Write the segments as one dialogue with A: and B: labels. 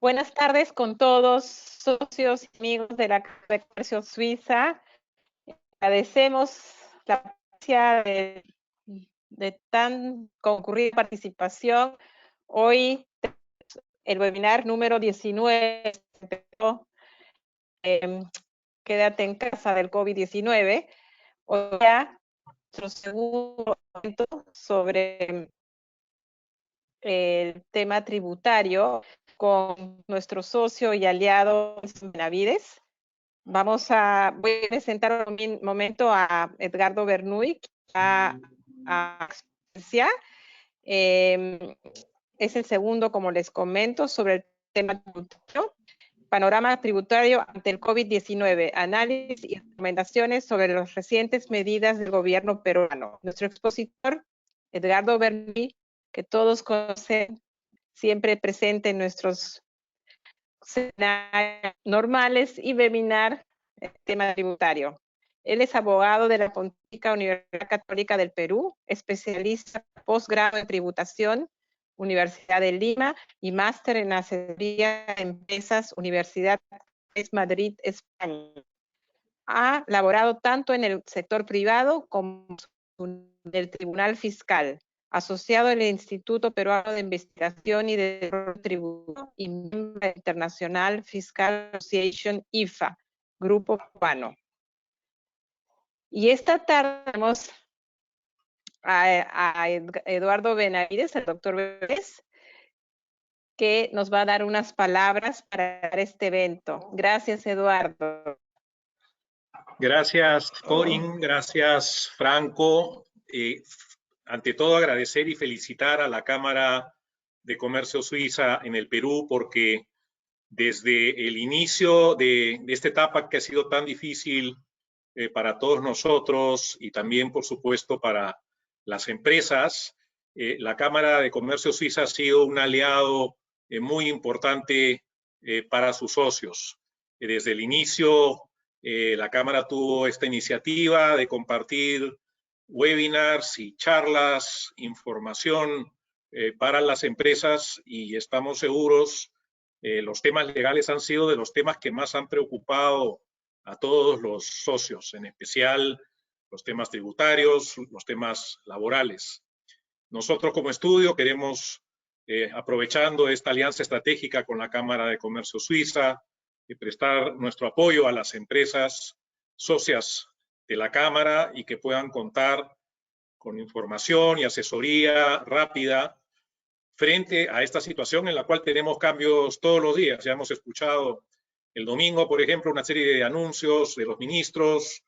A: Buenas tardes con todos, socios y amigos de la Cámara de Comercio Suiza. Agradecemos la presencia de tan concurrida participación. Hoy el webinar número 19, Quédate en casa del COVID-19. Hoy ya nuestro segundo momento sobre el tema tributario con nuestro socio y aliado Benavides. Voy a presentar un momento a Edgardo Bernuy, que va a es el segundo, como les comento, sobre el tema tributario, panorama tributario ante el COVID-19, análisis y recomendaciones sobre las recientes medidas del gobierno peruano. Nuestro expositor, Edgardo Bernuy, que todos conocen, siempre presente en nuestros seminarios normales y webinar el tema tributario. Él es abogado de la Pontificia Universidad Católica del Perú, especialista en posgrado en tributación, Universidad de Lima, y máster en asesoría de empresas, Universidad de Madrid, España. Ha laborado tanto en el sector privado como en el Tribunal Fiscal, asociado al Instituto Peruano de Investigación y Desarrollo Tributario y miembro de International Fiscal Association, IFA, Grupo Peruano. Y esta tarde tenemos a Eduardo Benavides, el doctor Benavides, que nos va a dar unas palabras para este evento. Gracias, Eduardo.
B: Gracias, Corin. Gracias, Franco. Ante todo, agradecer y felicitar a la Cámara de Comercio Suiza en el Perú, porque desde el inicio de esta etapa que ha sido tan difícil para todos nosotros y también, por supuesto, para las empresas, la Cámara de Comercio Suiza ha sido un aliado muy importante para sus socios. Desde el inicio, la Cámara tuvo esta iniciativa de compartir webinars y charlas, información para las empresas, y estamos seguros los temas legales han sido de los temas que más han preocupado a todos los socios, en especial los temas tributarios, los temas laborales. Nosotros como estudio queremos, aprovechando esta alianza estratégica con la Cámara de Comercio Suiza, prestar nuestro apoyo a las empresas socias de la Cámara y que puedan contar con información y asesoría rápida frente a esta situación en la cual tenemos cambios todos los días. Ya hemos escuchado el domingo, por ejemplo, una serie de anuncios de los ministros.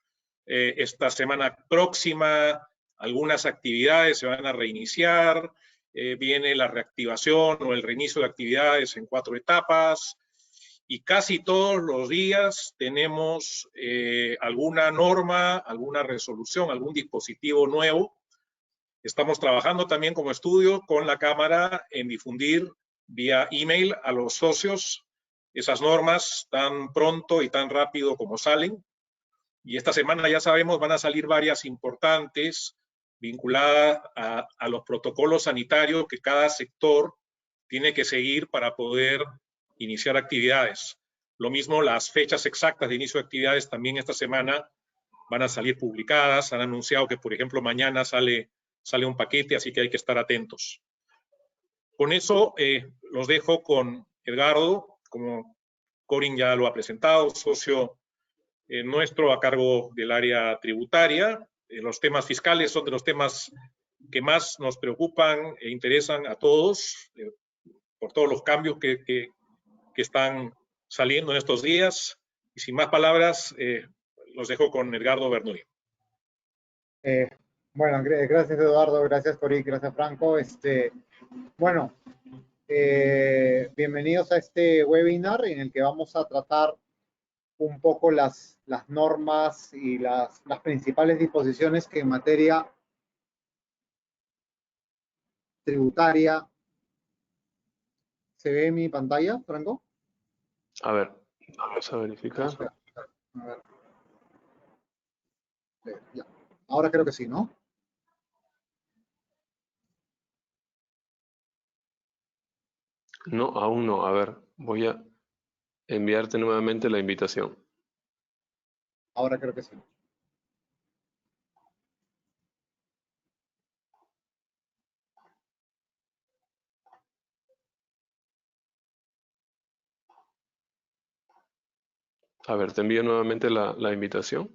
B: Esta semana próxima algunas actividades se van a reiniciar. Viene la reactivación o el reinicio de actividades en 4 etapas. Y casi todos los días tenemos alguna norma, alguna resolución, algún dispositivo nuevo. Estamos trabajando también como estudio con la Cámara en difundir vía email a los socios esas normas tan pronto y tan rápido como salen. Y esta semana ya sabemos van a salir varias importantes vinculadas a los protocolos sanitarios que cada sector tiene que seguir para poder iniciar actividades. Lo mismo, las fechas exactas de inicio de actividades también esta semana van a salir publicadas. Han anunciado que, por ejemplo, mañana sale un paquete, así que hay que estar atentos. Con eso los dejo con Edgardo, como Corin ya lo ha presentado, socio nuestro a cargo del área tributaria. Los temas fiscales son de los temas que más nos preocupan e interesan a todos, por todos los cambios que están saliendo en estos días. Y sin más palabras, los dejo con Edgardo Bernuy.
C: Bueno, gracias Eduardo, gracias Corín, gracias Franco. Bueno, bienvenidos a este webinar en el que vamos a tratar un poco las normas y las principales disposiciones que en materia tributaria. ¿Se ve en mi pantalla, Franco?
D: A ver, vamos a verificar.
C: A ver. Ya. Ahora creo que sí, ¿no?
D: No, aún no. A ver, voy a enviarte nuevamente la invitación.
C: Ahora creo que sí.
D: A ver, te envío nuevamente la invitación.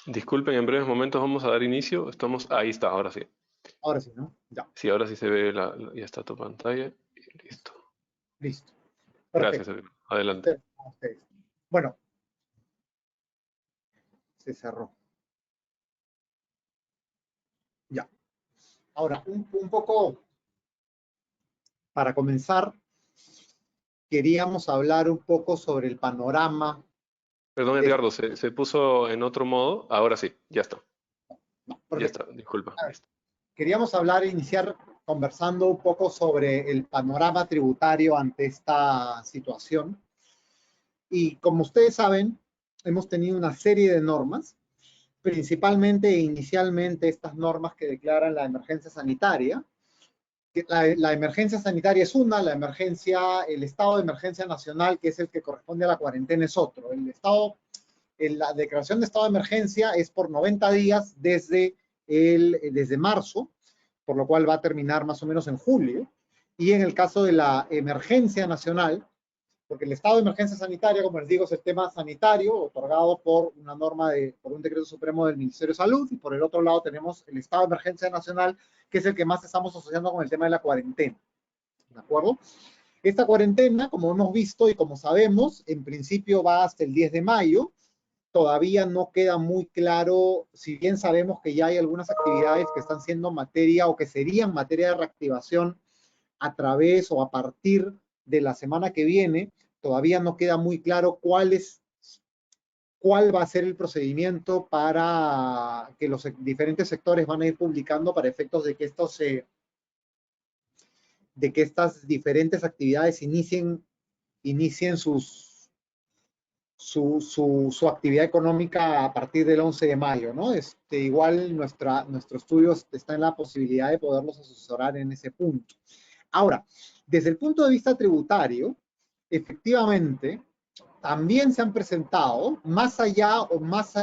D: Disculpen, en breves momentos vamos a dar inicio. Ahí está, ahora sí.
C: Ahora sí, ¿no? Ya,
D: Sí, ahora sí se ve, ya está tu pantalla. Y listo.
C: listo.
D: Gracias,
C: Perfecto.
D: Edwin. Adelante.
C: A ustedes. Bueno, se cerró. Ya. Ahora, un poco para comenzar, queríamos hablar un poco sobre el panorama
D: Perdón,
C: de...
D: Edgardo, se puso en otro modo. Ahora sí, ya está.
C: No,
D: Ya
C: perfecto.
D: está, disculpa.
C: A ver, queríamos iniciar conversando un poco sobre el panorama tributario ante esta situación. Y como ustedes saben, hemos tenido una serie de normas, principalmente e inicialmente estas normas que declaran la emergencia sanitaria. La emergencia sanitaria es una, el estado de emergencia nacional, que es el que corresponde a la cuarentena, es otro. La declaración de estado de emergencia es por 90 días desde marzo, por lo cual va a terminar más o menos en julio. Y en el caso de la emergencia nacional, porque el estado de emergencia sanitaria, como les digo, es el tema sanitario otorgado por por un decreto supremo del Ministerio de Salud, y por el otro lado tenemos el estado de emergencia nacional, que es el que más estamos asociando con el tema de la cuarentena. ¿De acuerdo? Esta cuarentena, como hemos visto y como sabemos, en principio va hasta el 10 de mayo. Todavía no queda muy claro, si bien sabemos que ya hay algunas actividades que están siendo materia o que serían materia de reactivación a través o a partir de la semana que viene, todavía no queda muy claro cuál va a ser el procedimiento para que los diferentes sectores van a ir publicando para efectos de que estas diferentes actividades inicien su actividad económica a partir del 11 de mayo, ¿no? Igual nuestro estudio está en la posibilidad de poderlos asesorar en ese punto. Ahora, desde el punto de vista tributario, efectivamente, también se han presentado, más allá o más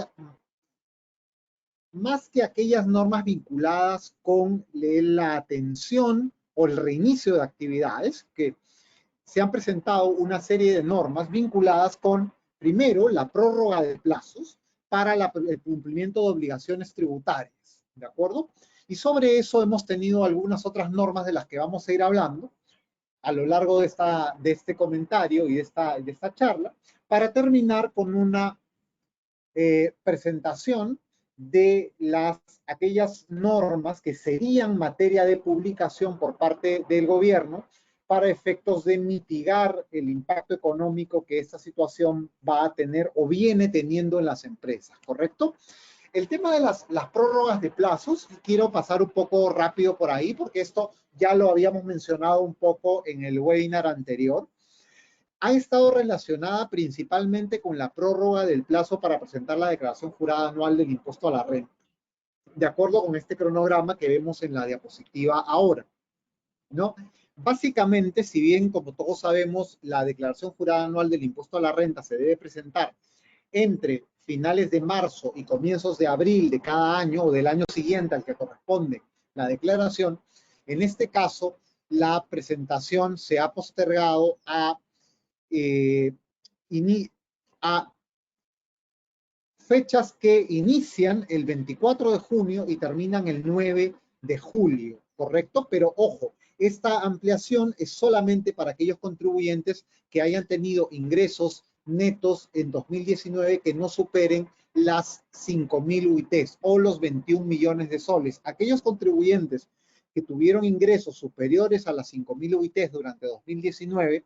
C: que aquellas normas vinculadas con la atención o el reinicio de actividades, que se han presentado una serie de normas vinculadas con, primero, la prórroga de plazos para el cumplimiento de obligaciones tributarias, ¿de acuerdo? Y sobre eso hemos tenido algunas otras normas de las que vamos a ir hablando a lo largo de este comentario y de esta charla, para terminar con una presentación de aquellas normas que serían materia de publicación por parte del gobierno para efectos de mitigar el impacto económico que esta situación va a tener o viene teniendo en las empresas, ¿correcto? El tema de las prórrogas de plazos, quiero pasar un poco rápido por ahí, porque esto ya lo habíamos mencionado un poco en el webinar anterior. Ha estado relacionada principalmente con la prórroga del plazo para presentar la declaración jurada anual del impuesto a la renta, de acuerdo con este cronograma que vemos en la diapositiva ahora, ¿no? Básicamente, si bien, como todos sabemos, la declaración jurada anual del impuesto a la renta se debe presentar entre finales de marzo y comienzos de abril de cada año o del año siguiente al que corresponde la declaración, en este caso, la presentación se ha postergado a fechas que inician el 24 de junio y terminan el 9 de julio, ¿correcto? Pero ojo, esta ampliación es solamente para aquellos contribuyentes que hayan tenido ingresos netos en 2019 que no superen las 5.000 UITs o los 21 millones de soles. Aquellos contribuyentes que tuvieron ingresos superiores a las 5.000 UITs durante 2019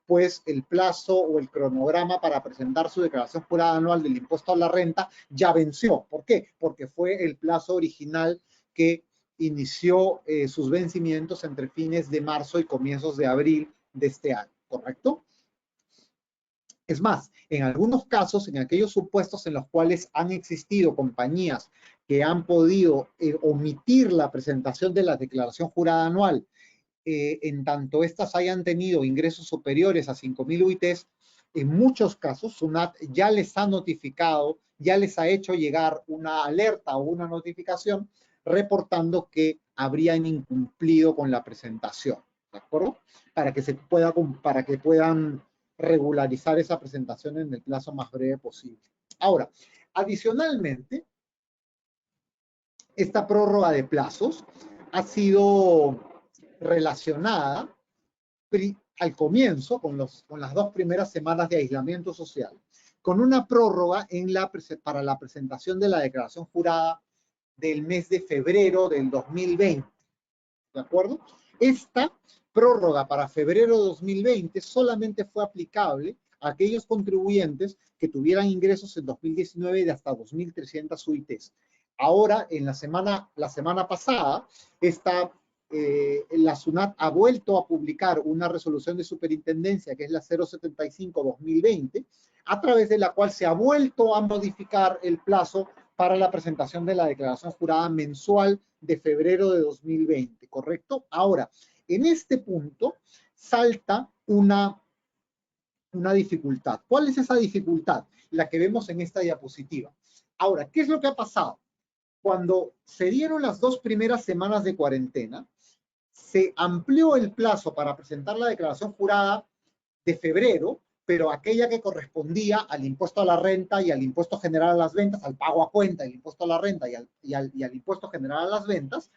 C: pues el plazo o el cronograma para presentar su declaración jurada anual del impuesto a la renta ya venció. ¿Por qué? Porque fue el plazo original que inició sus vencimientos entre fines de marzo y comienzos de abril de este año, ¿correcto? Es más, en algunos casos, en aquellos supuestos en los cuales han existido compañías que han podido omitir la presentación de la declaración jurada anual, en tanto estas hayan tenido ingresos superiores a 5.000 UITs, en muchos casos SUNAT ya les ha notificado, ya les ha hecho llegar una alerta o una notificación reportando que habrían incumplido con la presentación, ¿de acuerdo? Para que puedan regularizar esa presentación en el plazo más breve posible. Ahora, adicionalmente, esta prórroga de plazos ha sido relacionada al comienzo, con las 2 primeras semanas de aislamiento social, con una prórroga para la presentación de la declaración jurada del mes de febrero del 2020. ¿De acuerdo? Esta prórroga para febrero de 2020 solamente fue aplicable a aquellos contribuyentes que tuvieran ingresos en 2019 de hasta 2.300 UITs. Ahora, en la semana pasada, la SUNAT ha vuelto a publicar una resolución de superintendencia, que es la 075-2020, a través de la cual se ha vuelto a modificar el plazo para la presentación de la declaración jurada mensual de febrero de 2020, ¿correcto? Ahora, en este punto salta una dificultad. ¿Cuál es esa dificultad? La que vemos en esta diapositiva. Ahora, ¿qué es lo que ha pasado? Cuando se dieron las 2 primeras semanas de cuarentena, se amplió el plazo para presentar la declaración jurada de febrero, pero aquella que correspondía al impuesto a la renta y al impuesto general a las ventas, al pago a cuenta, el impuesto a la renta y al impuesto general a las ventas,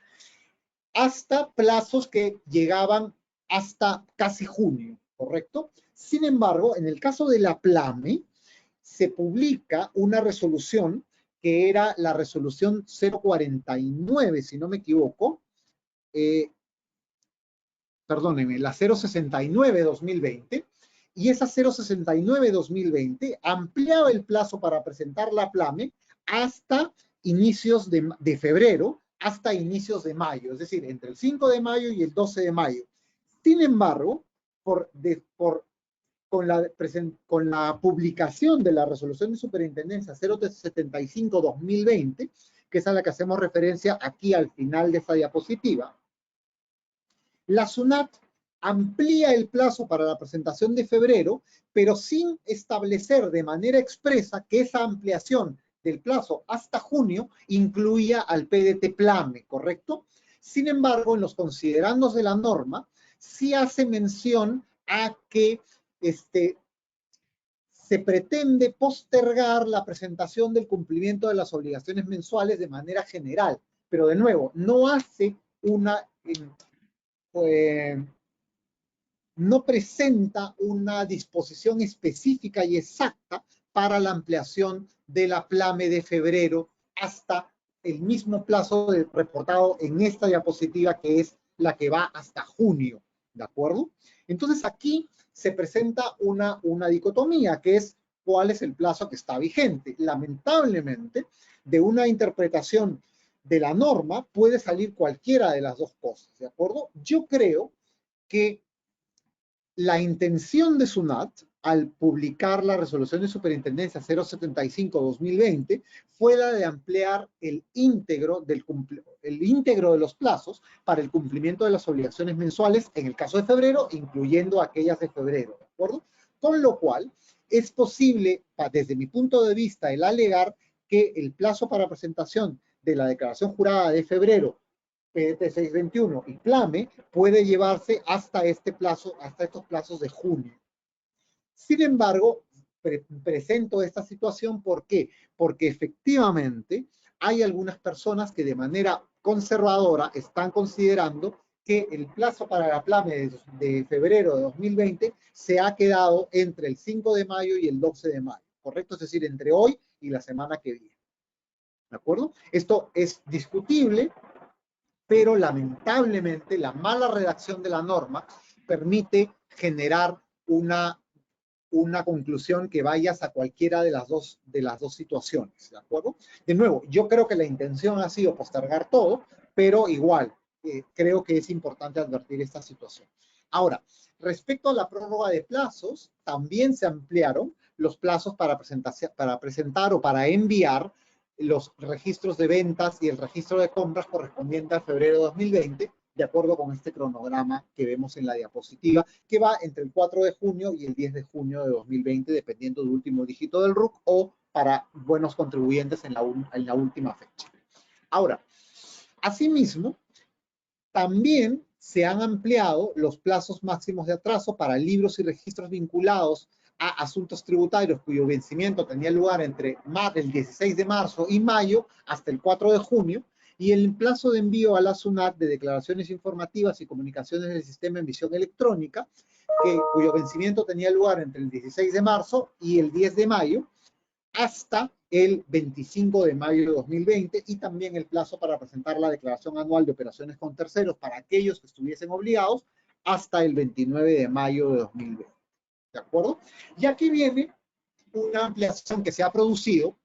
C: hasta plazos que llegaban hasta casi junio, ¿correcto? Sin embargo, en el caso de la PLAME, se publica una resolución que era la resolución 049, si no me equivoco, perdónenme, la 069-2020, y esa 069-2020 ampliaba el plazo para presentar la PLAME hasta inicios de febrero, hasta inicios de mayo, es decir, entre el 5 de mayo y el 12 de mayo. Sin embargo, con la publicación de la resolución de superintendencia 075-2020, que es a la que hacemos referencia aquí al final de esta diapositiva, la SUNAT amplía el plazo para la presentación de febrero, pero sin establecer de manera expresa que esa ampliación del plazo hasta junio incluía al PDT PLAME, ¿correcto? Sin embargo, en los considerandos de la norma, sí hace mención a que se pretende postergar la presentación del cumplimiento de las obligaciones mensuales de manera general, pero de nuevo, no hace no presenta una disposición específica y exacta para la ampliación de la PLAME de febrero hasta el mismo plazo reportado en esta diapositiva, que es la que va hasta junio, ¿de acuerdo? Entonces aquí se presenta una dicotomía, que es cuál es el plazo que está vigente. Lamentablemente, de una interpretación de la norma puede salir cualquiera de las dos cosas, ¿de acuerdo? Yo creo que la intención de SUNAT al publicar la resolución de superintendencia 075-2020 fue la de ampliar el íntegro de los plazos para el cumplimiento de las obligaciones mensuales en el caso de febrero, incluyendo aquellas de febrero, ¿de acuerdo? Con lo cual, es posible, desde mi punto de vista, el alegar que el plazo para presentación de la declaración jurada de febrero, PDT 621 y PLAME, puede llevarse hasta estos plazos de junio. Sin embargo, presento esta situación, ¿por qué? Porque efectivamente hay algunas personas que de manera conservadora están considerando que el plazo para la PLAME de febrero de 2020 se ha quedado entre el 5 de mayo y el 12 de mayo, ¿correcto? Es decir, entre hoy y la semana que viene. ¿De acuerdo? Esto es discutible, pero lamentablemente la mala redacción de la norma permite generar una conclusión que vaya a cualquiera de las dos situaciones, ¿de acuerdo? De nuevo, yo creo que la intención ha sido postergar todo, pero igual, creo que es importante advertir esta situación. Ahora, respecto a la prórroga de plazos, también se ampliaron los plazos para presentar o para enviar los registros de ventas y el registro de compras correspondiente a febrero de 2020, de acuerdo con este cronograma que vemos en la diapositiva, que va entre el 4 de junio y el 10 de junio de 2020, dependiendo del último dígito del RUC o para buenos contribuyentes en la última fecha. Ahora, asimismo, también se han ampliado los plazos máximos de atraso para libros y registros vinculados a asuntos tributarios cuyo vencimiento tenía lugar entre el 16 de marzo y mayo hasta el 4 de junio, y el plazo de envío a la SUNAT de declaraciones informativas y comunicaciones del sistema de emisión electrónica, cuyo vencimiento tenía lugar entre el 16 de marzo y el 10 de mayo, hasta el 25 de mayo de 2020, y también el plazo para presentar la declaración anual de operaciones con terceros para aquellos que estuviesen obligados hasta el 29 de mayo de 2020. ¿De acuerdo? Y aquí viene una ampliación que se ha producido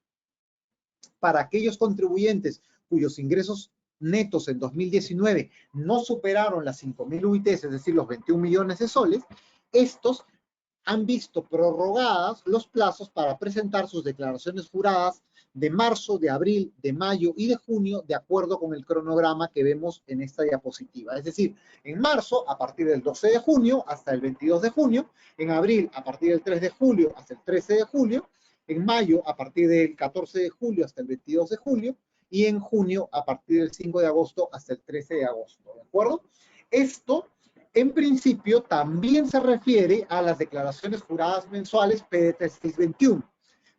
C: para aquellos contribuyentes cuyos ingresos netos en 2019 no superaron las 5.000 UITs, es decir, los 21 millones de soles. Estos han visto prorrogadas los plazos para presentar sus declaraciones juradas de marzo, de abril, de mayo y de junio, de acuerdo con el cronograma que vemos en esta diapositiva. Es decir, en marzo, a partir del 12 de junio hasta el 22 de junio, en abril, a partir del 3 de julio hasta el 13 de julio, en mayo, a partir del 14 de julio hasta el 22 de julio, y en junio, a partir del 5 de agosto hasta el 13 de agosto, ¿de acuerdo? Esto, en principio, también se refiere a las declaraciones juradas mensuales PDT 621.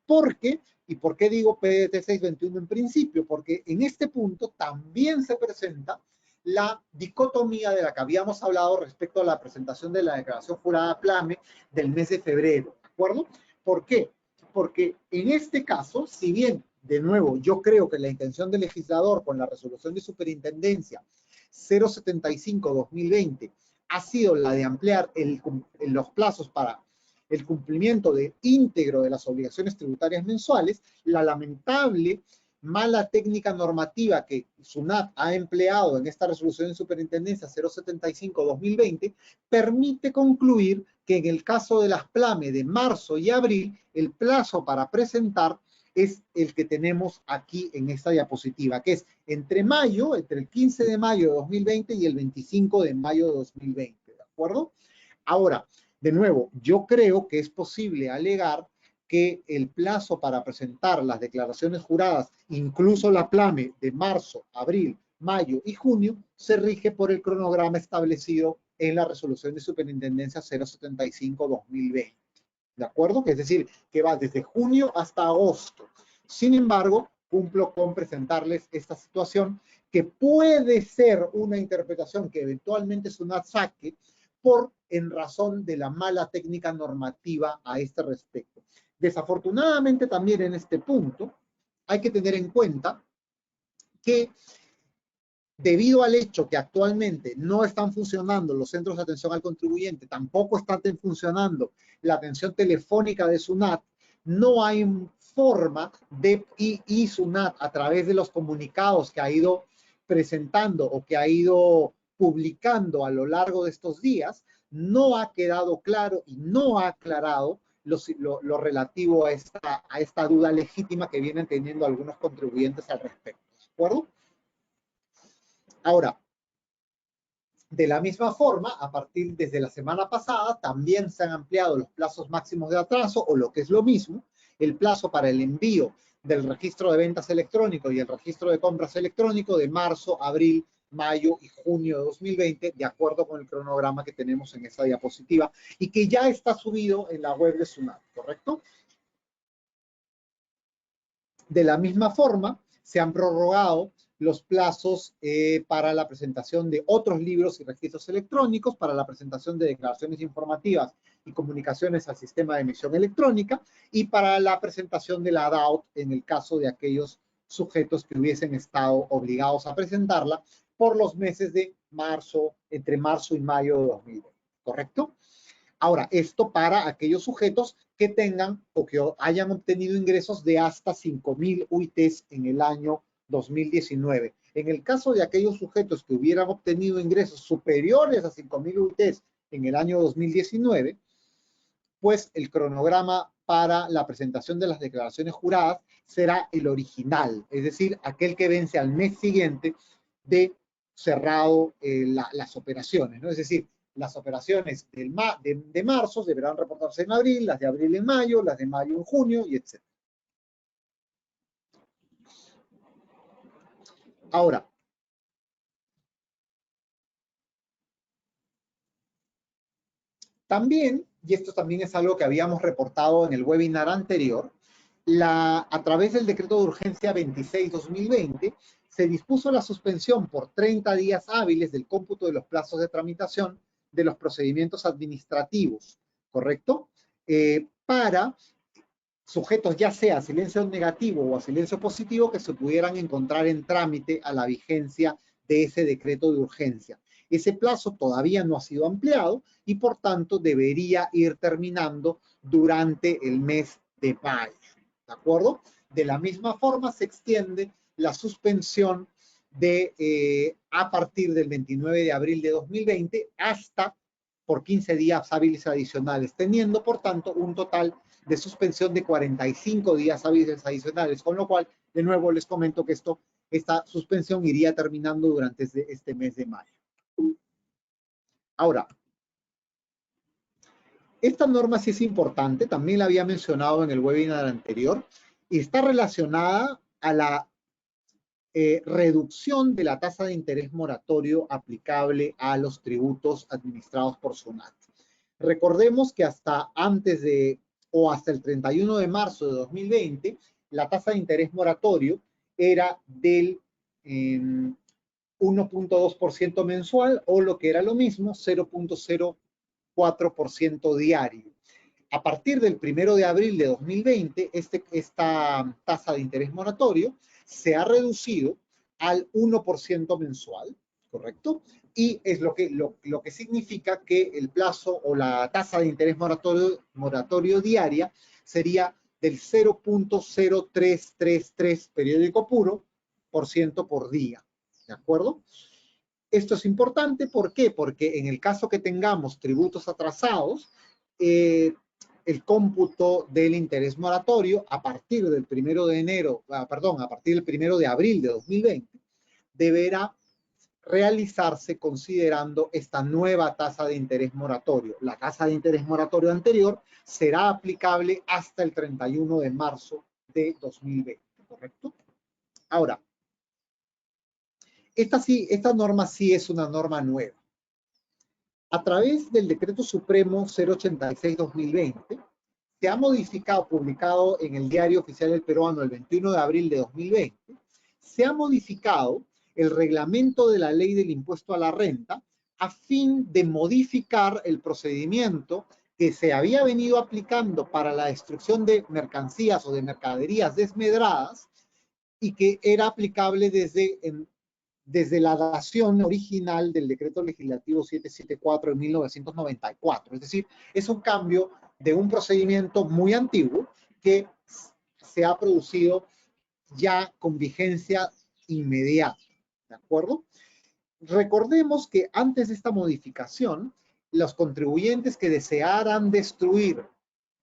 C: ¿Por qué? ¿Y por qué digo PDT 621 en principio? Porque en este punto también se presenta la dicotomía de la que habíamos hablado respecto a la presentación de la declaración jurada PLAME del mes de febrero, ¿de acuerdo? ¿Por qué? Porque en este caso, si bien, de nuevo, yo creo que la intención del legislador con la resolución de superintendencia 075-2020 ha sido la de ampliar los plazos para el cumplimiento íntegro de las obligaciones tributarias mensuales, la lamentable mala técnica normativa que SUNAT ha empleado en esta resolución de superintendencia 075-2020 permite concluir que en el caso de las PLAME de marzo y abril, el plazo para presentar es el que tenemos aquí en esta diapositiva, que es entre el 15 de mayo de 2020 y el 25 de mayo de 2020, ¿de acuerdo? Ahora, de nuevo, yo creo que es posible alegar que el plazo para presentar las declaraciones juradas, incluso la PLAME de marzo, abril, mayo y junio, se rige por el cronograma establecido en la resolución de superintendencia 075-2020. ¿De acuerdo? Es decir, que va desde junio hasta agosto. Sin embargo, cumplo con presentarles esta situación que puede ser una interpretación que eventualmente SUNAT saque en razón de la mala técnica normativa a este respecto. Desafortunadamente también en este punto hay que tener en cuenta que debido al hecho que actualmente no están funcionando los centros de atención al contribuyente, tampoco está funcionando la atención telefónica de SUNAT, no hay forma y SUNAT a través de los comunicados que ha ido presentando o que ha ido publicando a lo largo de estos días, no ha quedado claro y no ha aclarado lo relativo a esta duda legítima que vienen teniendo algunos contribuyentes al respecto. ¿De acuerdo? Ahora, de la misma forma, desde la semana pasada, también se han ampliado los plazos máximos de atraso, o lo que es lo mismo, el plazo para el envío del registro de ventas electrónico y el registro de compras electrónico de marzo, abril, mayo y junio de 2020, de acuerdo con el cronograma que tenemos en esta diapositiva y que ya está subido en la web de SUNAT, ¿correcto? De la misma forma, se han prorrogado los plazos para la presentación de otros libros y registros electrónicos, para la presentación de declaraciones informativas y comunicaciones al sistema de emisión electrónica y para la presentación de la DAOT en el caso de aquellos sujetos que hubiesen estado obligados a presentarla por los meses de marzo, entre marzo y mayo de 2020, ¿correcto? Ahora, esto para aquellos sujetos que tengan o que hayan obtenido ingresos de hasta 5.000 UITs en el año 2019. En el caso de aquellos sujetos que hubieran obtenido ingresos superiores a 5.000 UITs en el año 2019, pues el cronograma para la presentación de las declaraciones juradas será el original, es decir, aquel que vence al mes siguiente de cerrado las operaciones, ¿no? Es decir, las operaciones de marzo deberán reportarse en abril, las de abril en mayo, las de mayo en junio, y etc. Ahora, también, y esto también es algo que habíamos reportado en el webinar anterior, a través del decreto de urgencia 26/2020, se dispuso la suspensión por 30 días hábiles del cómputo de los plazos de tramitación de los procedimientos administrativos, ¿correcto? Para sujetos ya sea a silencio negativo o a silencio positivo que se pudieran encontrar en trámite a la vigencia de ese decreto de urgencia. Ese plazo todavía no ha sido ampliado y por tanto debería ir terminando durante el mes de mayo. ¿De acuerdo? De la misma forma se extiende la suspensión a partir del 29 de abril de 2020 hasta por 15 días hábiles adicionales, teniendo por tanto un total de suspensión de 45 días hábiles adicionales, con lo cual, de nuevo, les comento que esta suspensión iría terminando durante este mes de mayo. Ahora, esta norma sí es importante, también la había mencionado en el webinar anterior, y está relacionada a la reducción de la tasa de interés moratorio aplicable a los tributos administrados por SUNAT. Recordemos que hasta el 31 de marzo de 2020, la tasa de interés moratorio era del 1.2% mensual o lo que era lo mismo, 0.04% diario. A partir del 1 de abril de 2020, esta tasa de interés moratorio se ha reducido al 1% mensual, ¿correcto? Y es lo que significa que el plazo o la tasa de interés moratorio diaria sería del 0.0333 periódico puro por ciento por día, ¿de acuerdo? Esto es importante, ¿por qué? Porque en el caso que tengamos tributos atrasados, el cómputo del interés moratorio a partir del 1 de abril de 2020 deberá realizarse considerando esta nueva tasa de interés moratorio. La tasa de interés moratorio anterior será aplicable hasta el 31 de marzo de 2020, ¿correcto? Ahora, esta norma sí es una norma nueva. A través del Decreto Supremo 086/2020, se ha modificado, publicado en el Diario Oficial del Peruano el 21 de abril de 2020, se ha modificado el reglamento de la Ley del Impuesto a la Renta a fin de modificar el procedimiento que se había venido aplicando para la destrucción de mercancías o de mercaderías desmedradas y que era aplicable desde la dación original del Decreto Legislativo 774 de 1994. Es decir, es un cambio de un procedimiento muy antiguo que se ha producido ya con vigencia inmediata, ¿de acuerdo? Recordemos que antes de esta modificación, los contribuyentes que desearan destruir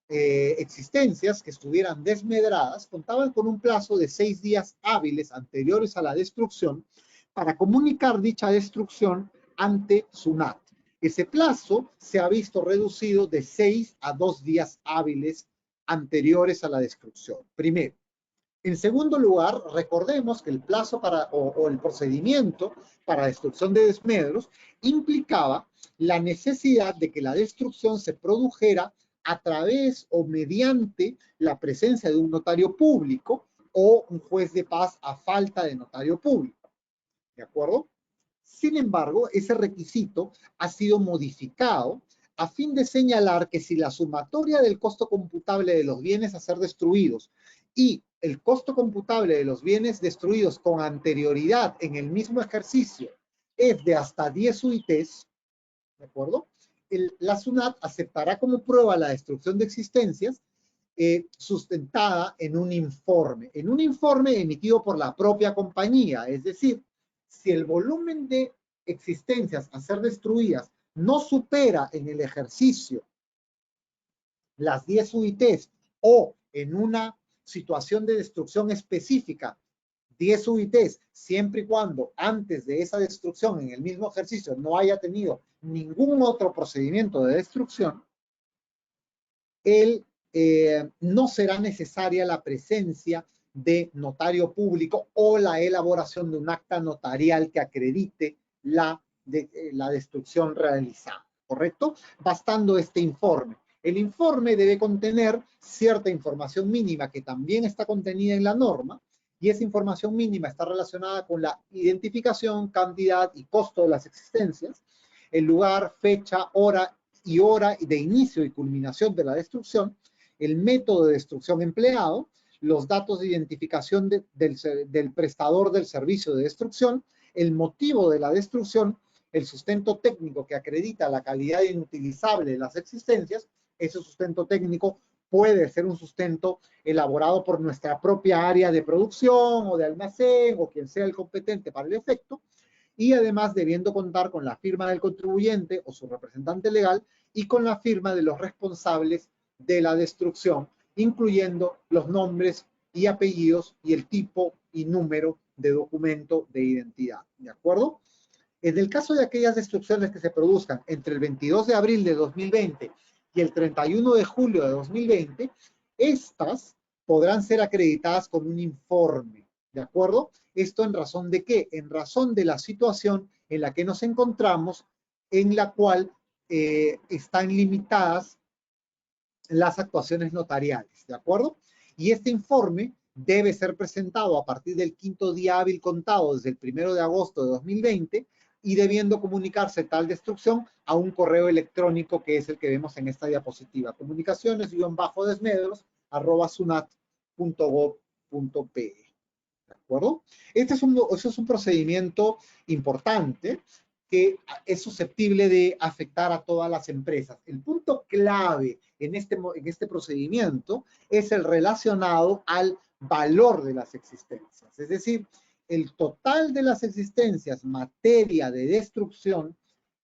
C: existencias que estuvieran desmedradas contaban con un plazo de 6 días hábiles anteriores a la destrucción para comunicar dicha destrucción ante SUNAT. Ese plazo se ha visto reducido de 6 a 2 días hábiles anteriores a la destrucción. Primero. En segundo lugar, recordemos que el plazo o el procedimiento para destrucción de desmedros implicaba la necesidad de que la destrucción se produjera a través o mediante la presencia de un notario público o un juez de paz a falta de notario público. ¿De acuerdo? Sin embargo, ese requisito ha sido modificado a fin de señalar que si la sumatoria del costo computable de los bienes a ser destruidos y el costo computable de los bienes destruidos con anterioridad en el mismo ejercicio es de hasta 10 UITs, ¿de acuerdo? la SUNAT aceptará como prueba la destrucción de existencias sustentada en un informe emitido por la propia compañía. Es decir, si el volumen de existencias a ser destruidas no supera en el ejercicio las 10 UITs o en una situación de destrucción específica 10 UITs, siempre y cuando antes de esa destrucción en el mismo ejercicio no haya tenido ningún otro procedimiento de destrucción, no será necesaria la presencia de notario público o la elaboración de un acta notarial que acredite la destrucción realizada, ¿correcto? Bastando este informe. El informe debe contener cierta información mínima que también está contenida en la norma, y esa información mínima está relacionada con la identificación, cantidad y costo de las existencias, el lugar, fecha, hora de inicio y culminación de la destrucción, el método de destrucción empleado, los datos de identificación del prestador del servicio de destrucción, el motivo de la destrucción, el sustento técnico que acredita la calidad inutilizable de las existencias. Ese sustento técnico puede ser un sustento elaborado por nuestra propia área de producción o de almacén o quien sea el competente para el efecto, y además debiendo contar con la firma del contribuyente o su representante legal y con la firma de los responsables de la destrucción, incluyendo los nombres y apellidos y el tipo y número de documento de identidad. ¿De acuerdo? En el caso de aquellas destrucciones que se produzcan entre el 22 de abril de 2020 y el 31 de julio de 2020, estas podrán ser acreditadas con un informe, ¿de acuerdo? ¿Esto en razón de qué? En razón de la situación en la que nos encontramos, en la cual están limitadas las actuaciones notariales, ¿de acuerdo? Y este informe debe ser presentado a partir del 5º día hábil contado desde el 1 de agosto de 2020 y debiendo comunicarse tal destrucción a un correo electrónico que es el que vemos en esta diapositiva, comunicaciones-desmedros@sunat.gov.pe. ¿De acuerdo? Este es un procedimiento importante que es susceptible de afectar a todas las empresas. El punto clave en este procedimiento es el relacionado al valor de las existencias. Es decir, el total de las existencias materia de destrucción,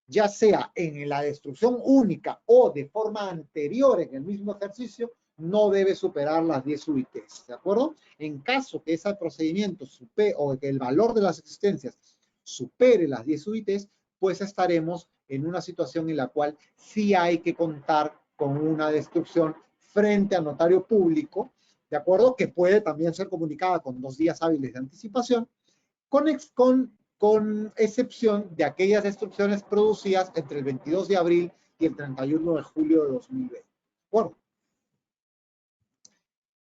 C: ya sea en la destrucción única o de forma anterior en el mismo ejercicio, no debe superar las 10 UITs, ¿de acuerdo? En caso que ese procedimiento supere o que el valor de las existencias supere las 10 UITs, pues estaremos en una situación en la cual sí hay que contar con una destrucción frente a notario público, ¿de acuerdo? Que puede también ser comunicada con 2 días hábiles de anticipación, con excepción de aquellas destrucciones producidas entre el 22 de abril y el 31 de julio de 2020. Bueno,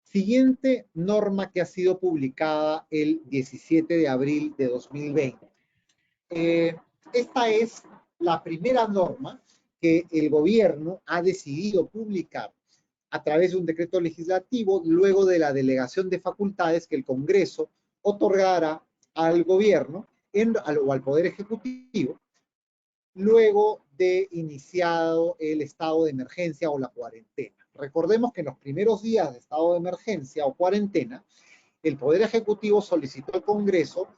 C: siguiente norma que ha sido publicada el 17 de abril de 2020. Esta es la primera norma que el gobierno ha decidido publicar a través de un decreto legislativo luego de la delegación de facultades que el Congreso otorgará al gobierno o al Poder Ejecutivo luego de iniciado el estado de emergencia o la cuarentena. Recordemos que en los primeros días de estado de emergencia o cuarentena, el Poder Ejecutivo solicitó al Congreso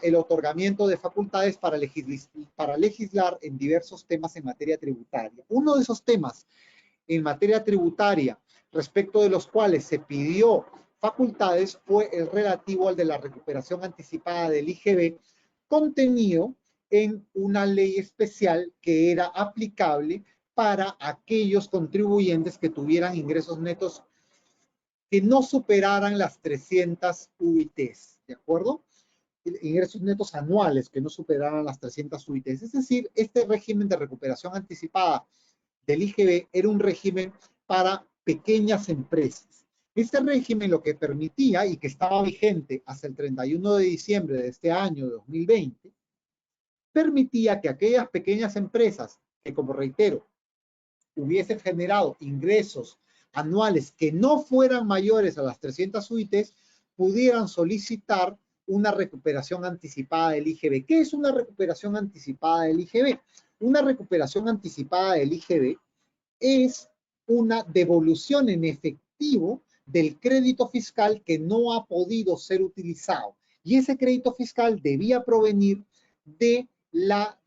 C: el otorgamiento de facultades para legislar en diversos temas en materia tributaria. Uno de esos temas en materia tributaria respecto de los cuales se pidió facultades fue el relativo al de la recuperación anticipada del IGB, contenido en una ley especial que era aplicable para aquellos contribuyentes que tuvieran ingresos netos que no superaran las 300 UITs, ¿de acuerdo? Ingresos netos anuales que no superaran las 300 UITs. Es decir, este régimen de recuperación anticipada del IGB era un régimen para pequeñas empresas. Este régimen lo que permitía y que estaba vigente hasta el 31 de diciembre de este año de 2020, permitía que aquellas pequeñas empresas que, como reitero, hubiesen generado ingresos anuales que no fueran mayores a las 300 UITs, pudieran solicitar una recuperación anticipada del IGB. ¿Qué es una recuperación anticipada del IGB? Una recuperación anticipada del IGB es una devolución en efectivo del crédito fiscal que no ha podido ser utilizado. Y ese crédito fiscal debía provenir de la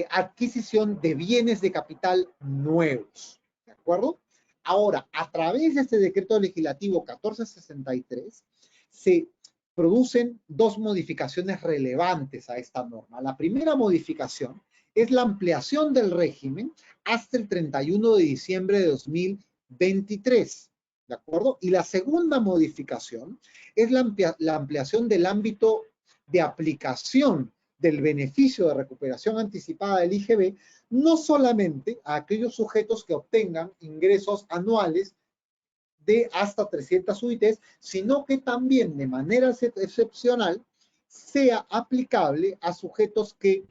C: adquisición de bienes de capital nuevos. ¿De acuerdo? Ahora, a través de este decreto legislativo 1463, se producen dos modificaciones relevantes a esta norma. La primera modificación es la ampliación del régimen hasta el 31 de diciembre de 2023, ¿de acuerdo? Y la segunda modificación es la ampliación del ámbito de aplicación del beneficio de recuperación anticipada del IGB, no solamente a aquellos sujetos que obtengan ingresos anuales de hasta 300 UITs, sino que también de manera excepcional sea aplicable a sujetos que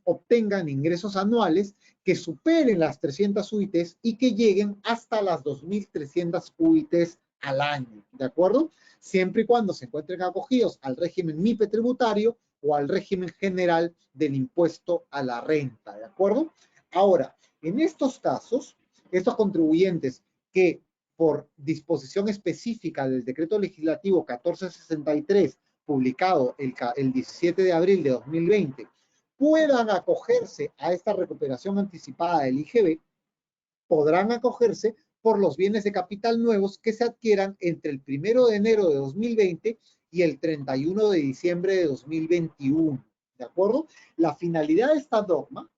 C: obtengan ingresos anuales que superen las 300 UITs y que lleguen hasta las 2.300 UITs al año, ¿de acuerdo? Siempre y cuando se encuentren acogidos al régimen MIPE tributario o al régimen general del impuesto a la renta, ¿de acuerdo? Ahora, en estos casos, estos contribuyentes que por disposición específica del decreto legislativo 1463, publicado el 17 de abril de 2020, puedan acogerse a esta recuperación anticipada del IGB, podrán acogerse por los bienes de capital nuevos que se adquieran entre el 1 de enero de 2020 y el 31 de diciembre de 2021. ¿De acuerdo? La finalidad de esta norma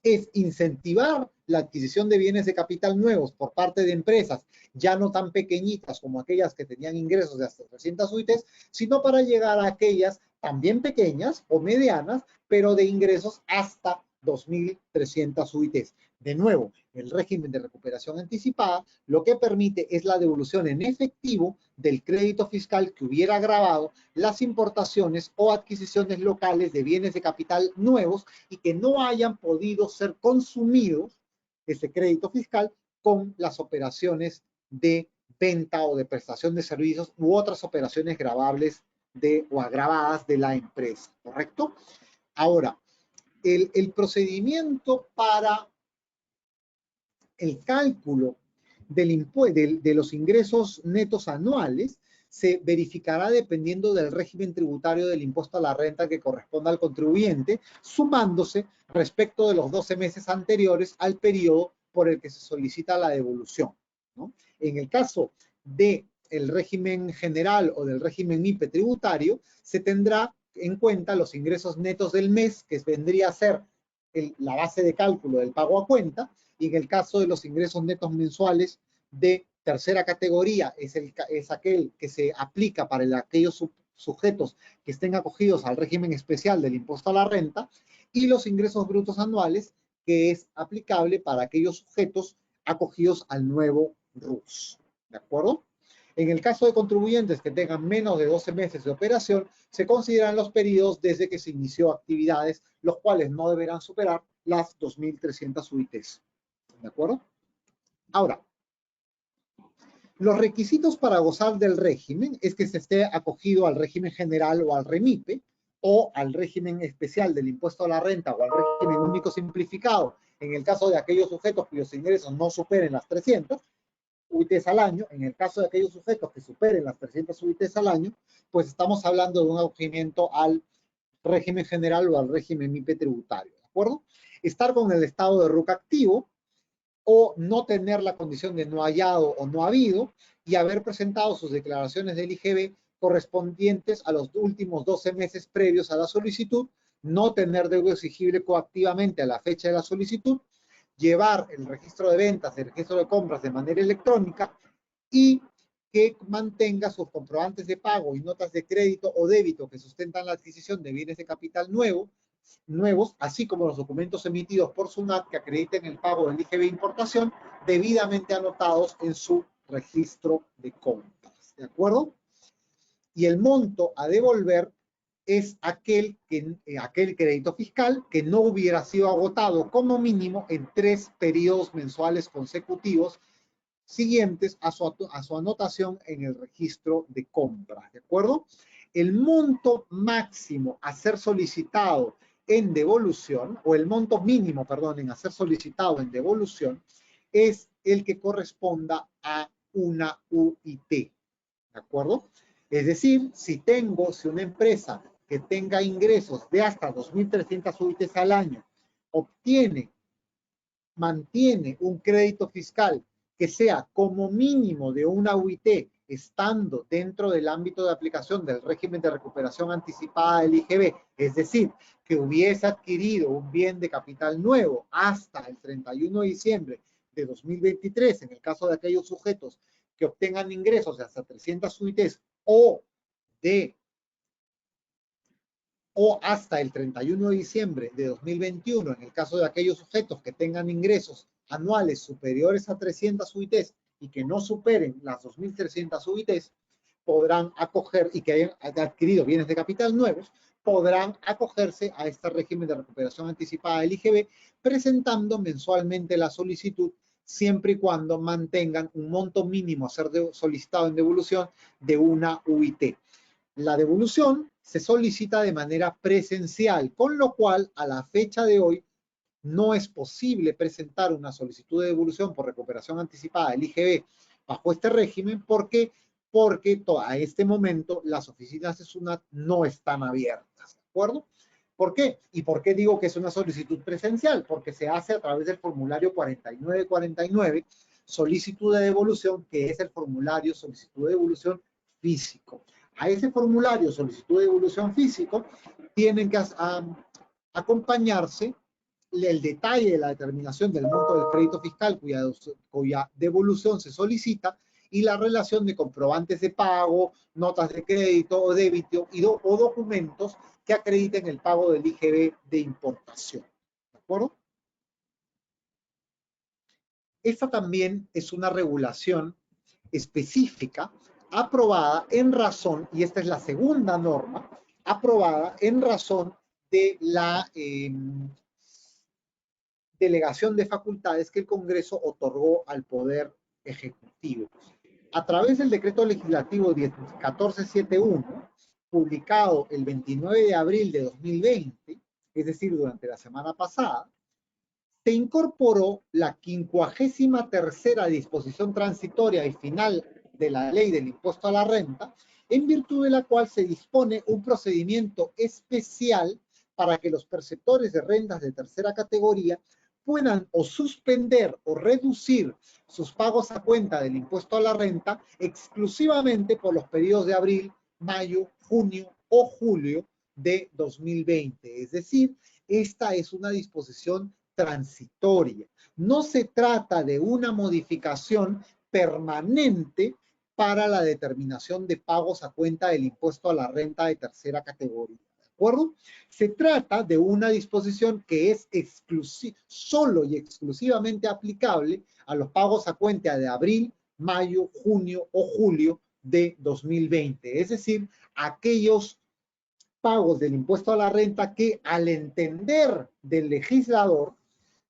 C: es incentivar la adquisición de bienes de capital nuevos por parte de empresas ya no tan pequeñitas como aquellas que tenían ingresos de hasta 300 UITs, sino para llegar a aquellas también pequeñas o medianas, pero de ingresos hasta 2.300 UITs. De nuevo, el régimen de recuperación anticipada lo que permite es la devolución en efectivo del crédito fiscal que hubiera agravado las importaciones o adquisiciones locales de bienes de capital nuevos y que no hayan podido ser consumidos ese crédito fiscal con las operaciones de venta o de prestación de servicios u otras operaciones gravables o agravadas de la empresa, ¿correcto? Ahora, el procedimiento para el cálculo de los ingresos netos anuales se verificará dependiendo del régimen tributario del impuesto a la renta que corresponda al contribuyente, sumándose respecto de los 12 meses anteriores al periodo por el que se solicita la devolución, ¿no? En el caso del régimen general o del régimen MIPE tributario, se tendrá en cuenta los ingresos netos del mes, que vendría a ser la base de cálculo del pago a cuenta, y en el caso de los ingresos netos mensuales de tercera categoría, es aquel que se aplica para aquellos sujetos que estén acogidos al régimen especial del impuesto a la renta, y los ingresos brutos anuales, que es aplicable para aquellos sujetos acogidos al nuevo RUS. ¿De acuerdo? En el caso de contribuyentes que tengan menos de 12 meses de operación, se consideran los periodos desde que se inició actividades, los cuales no deberán superar las 2.300 UITs. ¿De acuerdo? Ahora, los requisitos para gozar del régimen es que se esté acogido al régimen general o al REMIPE, o al régimen especial del impuesto a la renta o al régimen único simplificado, en el caso de aquellos sujetos cuyos ingresos no superen las 300 UITs al año. En el caso de aquellos sujetos que superen las 300 UITs al año, pues estamos hablando de un acogimiento al régimen general o al régimen MIPE tributario, ¿de acuerdo? Estar con el estado de RUC activo, o no tener la condición de no hallado o no habido, y haber presentado sus declaraciones del IGB correspondientes a los últimos 12 meses previos a la solicitud, no tener deuda exigible coactivamente a la fecha de la solicitud, llevar el registro de ventas, el registro de compras de manera electrónica, y que mantenga sus comprobantes de pago y notas de crédito o débito que sustentan la adquisición de bienes de capital nuevos, así como los documentos emitidos por SUNAT que acrediten el pago del IGB importación, debidamente anotados en su registro de compras. ¿De acuerdo? Y el monto a devolver es aquel crédito fiscal que no hubiera sido agotado como mínimo en 3 periodos mensuales consecutivos siguientes a su anotación en el registro de compras. ¿De acuerdo? el monto máximo a ser solicitado en devolución, o el monto mínimo, perdón, en ser solicitado en devolución, es el que corresponda a una UIT, ¿de acuerdo? Es decir, si una empresa que tenga ingresos de hasta 2.300 UITs al año mantiene un crédito fiscal que sea como mínimo de una UIT, estando dentro del ámbito de aplicación del régimen de recuperación anticipada del IGB, es decir, que hubiese adquirido un bien de capital nuevo hasta el 31 de diciembre de 2023, en el caso de aquellos sujetos que obtengan ingresos de hasta 300 UITs o hasta el 31 de diciembre de 2021, en el caso de aquellos sujetos que tengan ingresos anuales superiores a 300 UITs y que no superen las 2.300 UITs, podrán acoger, y que hayan adquirido bienes de capital nuevos, podrán acogerse a este régimen de recuperación anticipada del IGB, presentando mensualmente la solicitud, siempre y cuando mantengan un monto mínimo a ser solicitado en devolución de una UIT. La devolución se solicita de manera presencial, con lo cual a la fecha de hoy no es posible presentar una solicitud de devolución por recuperación anticipada del IGB bajo este régimen. ¿Por qué? Porque a este momento las oficinas de SUNAT no están abiertas, ¿de acuerdo? ¿Por qué? ¿Y por qué digo que es una solicitud presencial? Porque se hace a través del formulario 4949, solicitud de devolución, que es el formulario solicitud de devolución físico. A ese formulario solicitud de devolución físico tienen que acompañarse el detalle de la determinación del monto del crédito fiscal cuya devolución se solicita, y la relación de comprobantes de pago, notas de crédito o débito o documentos que acrediten el pago del IGB de importación. ¿De acuerdo? Esta también es una regulación específica aprobada en razón, y esta es la segunda norma, aprobada en razón de la delegación de facultades que el Congreso otorgó al Poder Ejecutivo. A través del decreto legislativo 1471, publicado el 29 de abril de 2020, es decir, durante la semana pasada, se incorporó la 53ª disposición transitoria y final de la ley del impuesto a la renta, en virtud de la cual se dispone un procedimiento especial para que los perceptores de rentas de tercera categoría puedan o suspender o reducir sus pagos a cuenta del impuesto a la renta exclusivamente por los periodos de abril, mayo, junio o julio de 2020. Es decir, esta es una disposición transitoria. No se trata de una modificación permanente para la determinación de pagos a cuenta del impuesto a la renta de tercera categoría. ¿De acuerdo? Se trata de una disposición que es solo y exclusivamente aplicable a los pagos a cuenta de abril, mayo, junio o julio de 2020. Es decir, aquellos pagos del impuesto a la renta que, al entender del legislador,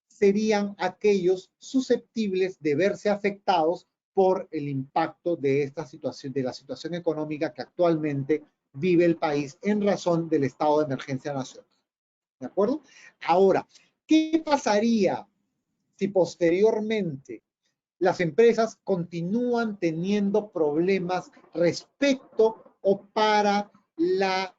C: serían aquellos susceptibles de verse afectados por el impacto de esta situación, de la situación económica que actualmente vive el país en razón del estado de emergencia nacional. ¿De acuerdo? Ahora, ¿qué pasaría si posteriormente las empresas continúan teniendo problemas respecto o para la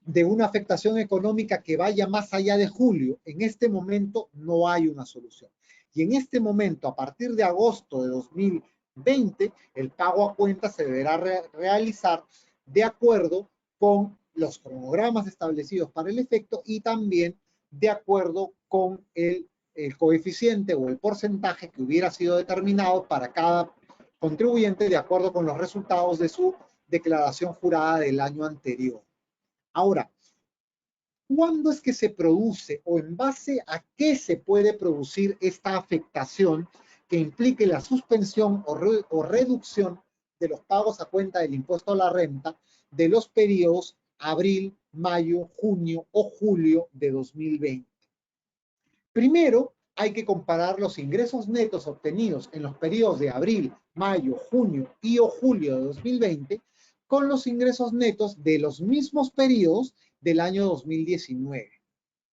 C: de una afectación económica que vaya más allá de julio? En este momento no hay una solución. Y en este momento, a partir de agosto de 2020, el pago a cuenta se deberá realizar de acuerdo con los cronogramas establecidos para el efecto y también de acuerdo con el coeficiente o el porcentaje que hubiera sido determinado para cada contribuyente de acuerdo con los resultados de su declaración jurada del año anterior. Ahora, ¿cuándo es que se produce o en base a qué se puede producir esta afectación que implique la suspensión o reducción de los pagos a cuenta del impuesto a la renta de los periodos abril, mayo, junio o julio de 2020? Primero, hay que comparar los ingresos netos obtenidos en los periodos de abril, mayo, junio y o julio de 2020 con los ingresos netos de los mismos periodos del año 2019.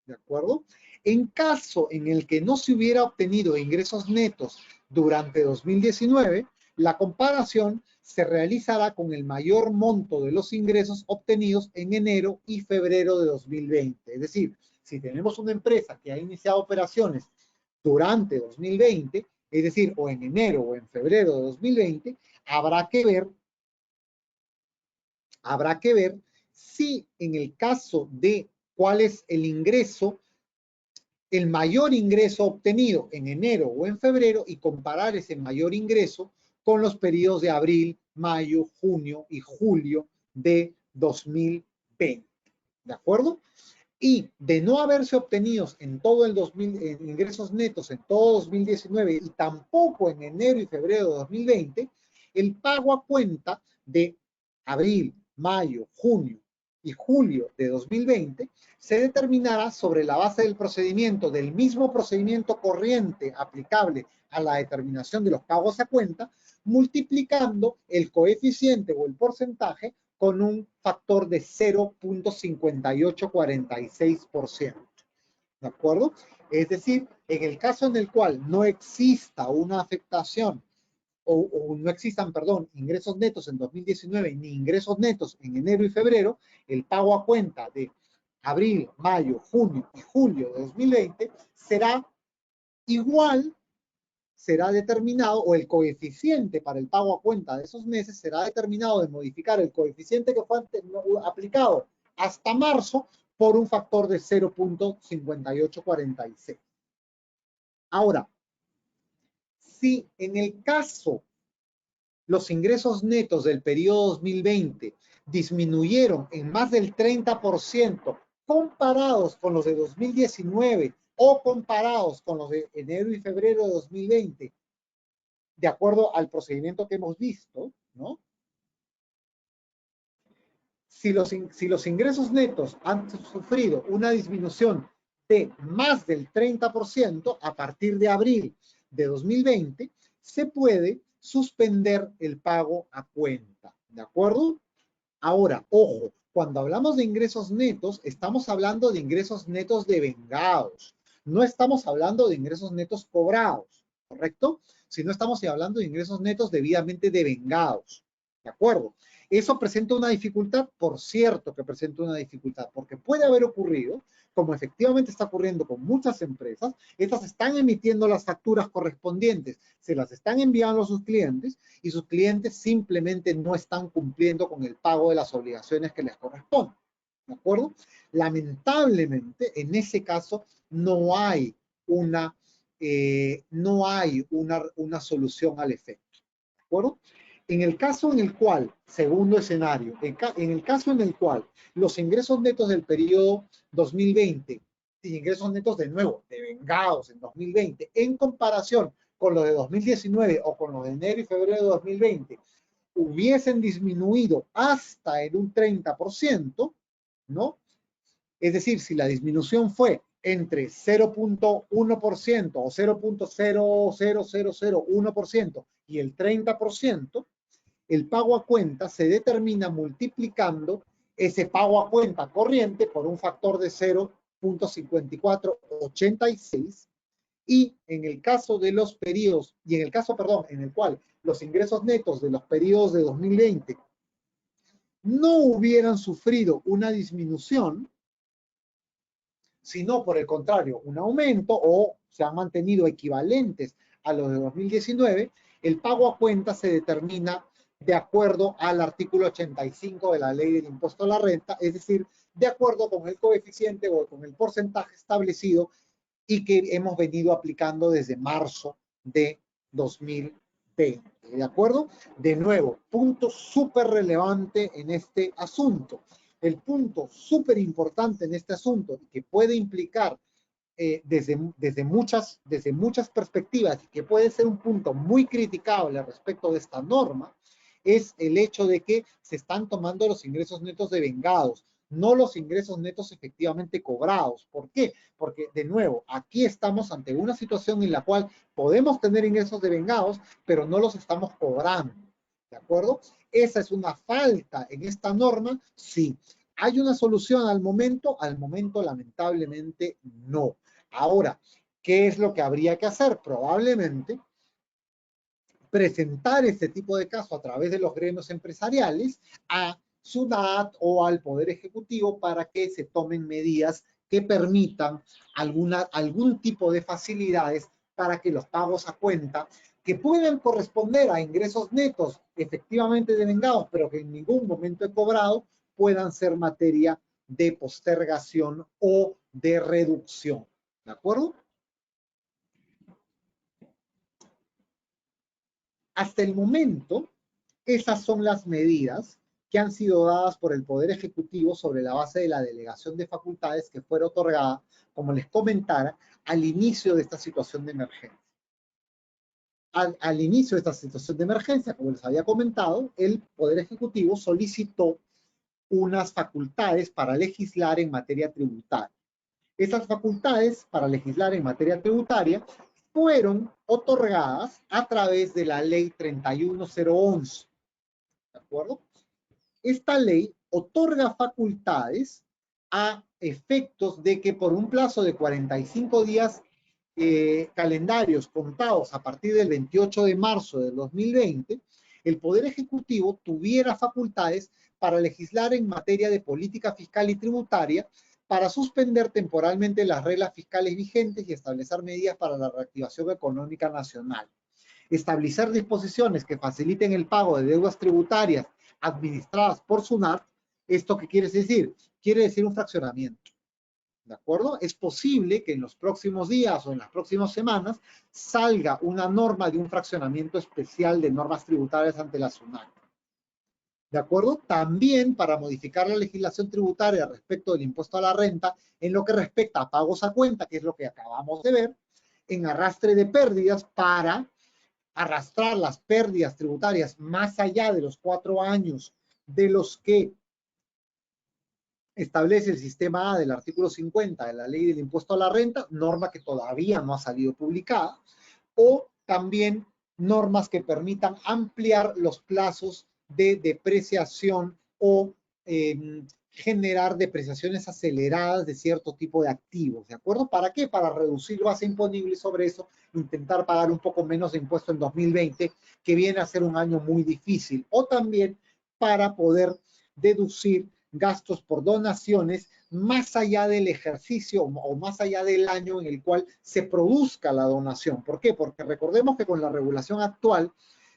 C: ¿De acuerdo? En caso en el que no se hubiera obtenido ingresos netos durante 2019, la comparación se realizará con el mayor monto de los ingresos obtenidos en enero y febrero de 2020. Es decir, si tenemos una empresa que ha iniciado operaciones durante 2020, es decir, o en enero o en febrero de 2020, habrá que ver si en el caso de cuál es el ingreso, el mayor ingreso obtenido en enero o en febrero y comparar ese mayor ingreso con los periodos de abril, mayo, junio y julio de 2020. ¿De acuerdo? Y de no haberse obtenidos en todo el ingresos netos en todo 2019 y tampoco en enero y febrero de 2020, el pago a cuenta de abril, mayo, junio y julio de 2020 se determinará sobre la base del mismo procedimiento corriente aplicable a la determinación de los pagos a cuenta, multiplicando el coeficiente o el porcentaje con un factor de 0.5846%. ¿De acuerdo? Es decir, en el caso en el cual no exista una afectación o no existan, ingresos netos en 2019 ni ingresos netos en enero y febrero, el pago a cuenta de abril, mayo, junio y julio de 2020 será igual, será determinado, o el coeficiente para el pago a cuenta de esos meses será determinado de modificar el coeficiente que fue aplicado hasta marzo por un factor de 0.5846. Ahora, si en el caso los ingresos netos del periodo 2020 disminuyeron en más del 30% comparados con los de 2019 o comparados con los de enero y febrero de 2020, de acuerdo al procedimiento que hemos visto, ¿no? Si los ingresos netos han sufrido una disminución de más del 30% a partir de abril de 2020, se puede suspender el pago a cuenta, ¿de acuerdo? Ahora, ojo, cuando hablamos de ingresos netos, estamos hablando de ingresos netos devengados. No estamos hablando de ingresos netos cobrados, ¿correcto? Sino estamos hablando de ingresos netos debidamente devengados, ¿de acuerdo? ¿Eso presenta una dificultad? Por cierto que presenta una dificultad, porque puede haber ocurrido, como efectivamente está ocurriendo con muchas empresas, estas están emitiendo las facturas correspondientes, se las están enviando a sus clientes y sus clientes simplemente no están cumpliendo con el pago de las obligaciones que les corresponden, ¿de acuerdo? Lamentablemente, en ese caso, no hay una solución al efecto, ¿de acuerdo? En el caso en el cual, segundo escenario, en el caso en el cual los ingresos netos del periodo 2020 y ingresos netos de nuevo devengados en 2020 en comparación con los de 2019 o con los de enero y febrero de 2020 hubiesen disminuido hasta en un 30%, ¿no? Es decir, si la disminución fue entre 0.1% o 0.00001% y el 30%, el pago a cuenta se determina multiplicando ese pago a cuenta corriente por un factor de 0.5486 y en el caso de los periodos, y en el caso, en el cual los ingresos netos de los periodos de 2020 no hubieran sufrido una disminución, sino por el contrario, un aumento o se han mantenido equivalentes a los de 2019, el pago a cuenta se determina de acuerdo al artículo 85 de la Ley del Impuesto a la Renta, es decir, de acuerdo con el coeficiente o con el porcentaje establecido y que hemos venido aplicando desde marzo de 2020. ¿De acuerdo? De nuevo, punto súper relevante en este asunto. El punto súper importante en este asunto que puede implicar desde muchas perspectivas y que puede ser un punto muy criticable respecto de esta norma es el hecho de que se están tomando los ingresos netos devengados, no los ingresos netos efectivamente cobrados. ¿Por qué? Porque, de nuevo, aquí estamos ante una situación en la cual podemos tener ingresos devengados, pero no los estamos cobrando. ¿De acuerdo? ¿Esa es una falta en esta norma? Sí. ¿Hay una solución al momento? Al momento, lamentablemente, no. Ahora, ¿qué es lo que habría que hacer? Probablemente presentar este tipo de caso a través de los gremios empresariales a SUNAT o al Poder Ejecutivo para que se tomen medidas que permitan algún tipo de facilidades para que los pagos a cuenta que pueden corresponder a ingresos netos efectivamente devengados, pero que en ningún momento he cobrado, puedan ser materia de postergación o de reducción. ¿De acuerdo? Hasta el momento, esas son las medidas que han sido dadas por el Poder Ejecutivo sobre la base de la delegación de facultades que fuera otorgada, como les comentara, al inicio de esta situación de emergencia. Al inicio de esta situación de emergencia, como les había comentado, el Poder Ejecutivo solicitó unas facultades para legislar en materia tributaria. Esas facultades para legislar en materia tributaria fueron otorgadas a través de la ley 31011. ¿De acuerdo? Esta ley otorga facultades a efectos de que por un plazo de 45 días calendarios contados a partir del 28 de marzo del 2020, el Poder Ejecutivo tuviera facultades para legislar en materia de política fiscal y tributaria, para suspender temporalmente las reglas fiscales vigentes y establecer medidas para la reactivación económica nacional. Establecer disposiciones que faciliten el pago de deudas tributarias administradas por SUNAT. ¿Esto qué quiere decir? Quiere decir un fraccionamiento. ¿De acuerdo? Es posible que en los próximos días o en las próximas semanas salga una norma de un fraccionamiento especial de normas tributarias ante la SUNAT. ¿De acuerdo? También para modificar la legislación tributaria respecto del impuesto a la renta en lo que respecta a pagos a cuenta, que es lo que acabamos de ver, en arrastre de pérdidas para arrastrar las pérdidas tributarias más allá de los 4 años de los que establece el sistema A del artículo 50 de la ley del impuesto a la renta, norma que todavía no ha salido publicada, o también normas que permitan ampliar los plazos de depreciación o generar depreciaciones aceleradas de cierto tipo de activos, ¿de acuerdo? ¿Para qué? Para reducir base imponible y sobre eso intentar pagar un poco menos de impuesto en 2020, que viene a ser un año muy difícil, o también para poder deducir gastos por donaciones más allá del ejercicio o más allá del año en el cual se produzca la donación. ¿Por qué? Porque recordemos que con la regulación actual,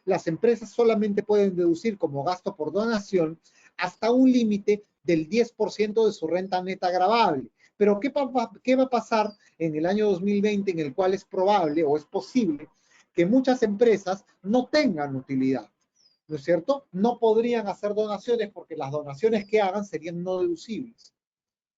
C: las empresas solamente pueden deducir como gasto por donación hasta un límite del 10% de su renta neta gravable. Pero ¿qué va a pasar en el año 2020 en el cual es probable o es posible que muchas empresas no tengan utilidad? ¿No es cierto? No podrían hacer donaciones porque las donaciones que hagan serían no deducibles